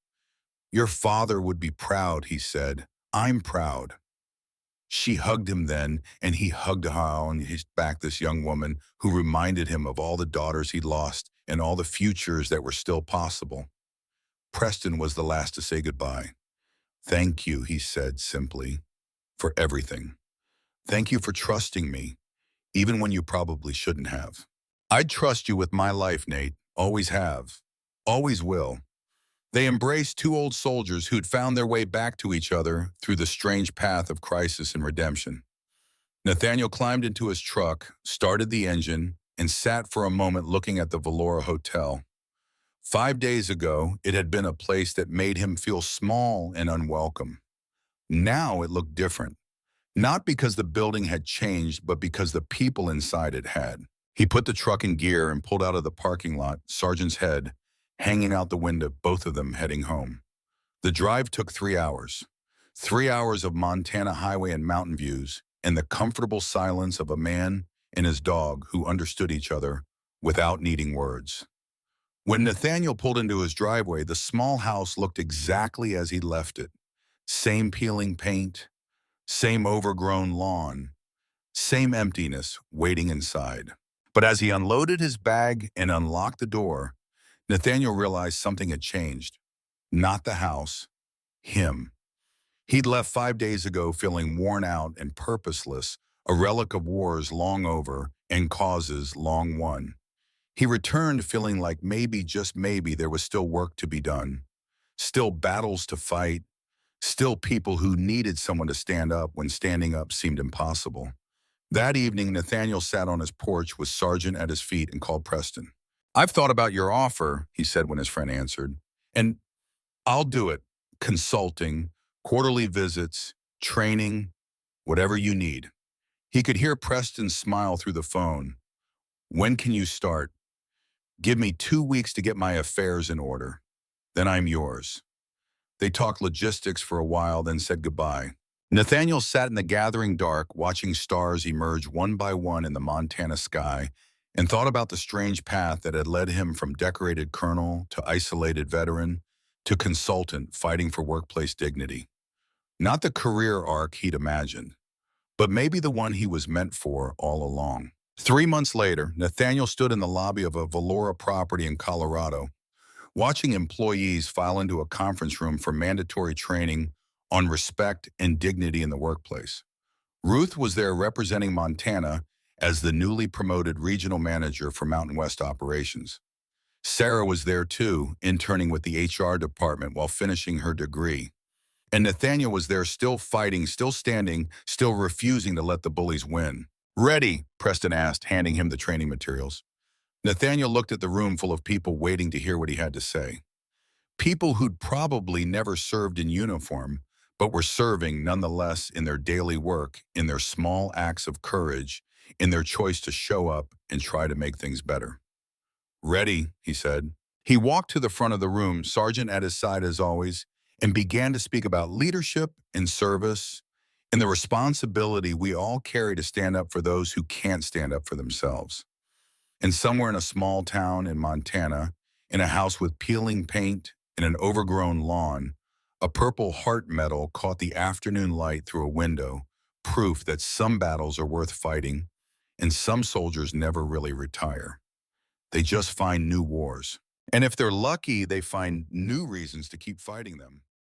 Your father would be proud, he said. I'm proud. She hugged him then, and he hugged her on his back, this young woman who reminded him of all the daughters he'd lost and all the futures that were still possible. Preston was the last to say goodbye. Thank you, he said simply, for everything. Thank you for trusting me, even when you probably shouldn't have. I'd trust you with my life, Nate. Always have. Always will. They embraced two old soldiers who'd found their way back to each other through the strange path of crisis and redemption. Nathaniel climbed into his truck, started the engine, and sat for a moment looking at the Valora Hotel. 5 days ago, it had been a place that made him feel small and unwelcome. Now it looked different. Not because the building had changed, but because the people inside it had. He put the truck in gear and pulled out of the parking lot, Sergeant's head hanging out the window, both of them heading home. The drive took 3 hours. 3 hours of Montana highway and mountain views, and the comfortable silence of a man and his dog who understood each other without needing words. When Nathaniel pulled into his driveway, the small house looked exactly as he left it. Same peeling paint, same overgrown lawn, same emptiness waiting inside. But as he unloaded his bag and unlocked the door, Nathaniel realized something had changed. Not the house, him. He'd left 5 days ago feeling worn out and purposeless, a relic of wars long over and causes long won. He returned feeling like maybe, just maybe, there was still work to be done. Still battles to fight. Still people who needed someone to stand up when standing up seemed impossible. That evening, Nathaniel sat on his porch with Sergeant at his feet and called Preston. "I've thought about your offer," he said when his friend answered, "and I'll do it. Consulting, quarterly visits, training, whatever you need." He could hear Preston smile through the phone. "When can you start?" "Give me 2 weeks to get my affairs in order. Then I'm yours." They talked logistics for a while, then said goodbye. Nathaniel sat in the gathering dark, watching stars emerge one by one in the Montana sky, and thought about the strange path that had led him from decorated colonel to isolated veteran to consultant fighting for workplace dignity. Not the career arc he'd imagined, but maybe the one he was meant for all along. 3 months later, Nathaniel stood in the lobby of a Valora property in Colorado, watching employees file into a conference room for mandatory training on respect and dignity in the workplace. Ruth was there representing Montana as the newly promoted regional manager for Mountain West operations. Sarah was there too, interning with the HR department while finishing her degree. And Nathaniel was there still fighting, still standing, still refusing to let the bullies win. "Ready?" Preston asked, handing him the training materials. Nathaniel looked at the room full of people waiting to hear what he had to say. People who'd probably never served in uniform, but were serving nonetheless in their daily work, in their small acts of courage, in their choice to show up and try to make things better. "Ready," he said. He walked to the front of the room, Sergeant at his side as always, and began to speak about leadership and service and the responsibility we all carry to stand up for those who can't stand up for themselves. And somewhere in a small town in Montana, in a house with peeling paint and an overgrown lawn, a purple heart medal caught the afternoon light through a window, proof that some battles are worth fighting and some soldiers never really retire. They just find new wars. And if they're lucky, they find new reasons to keep fighting them.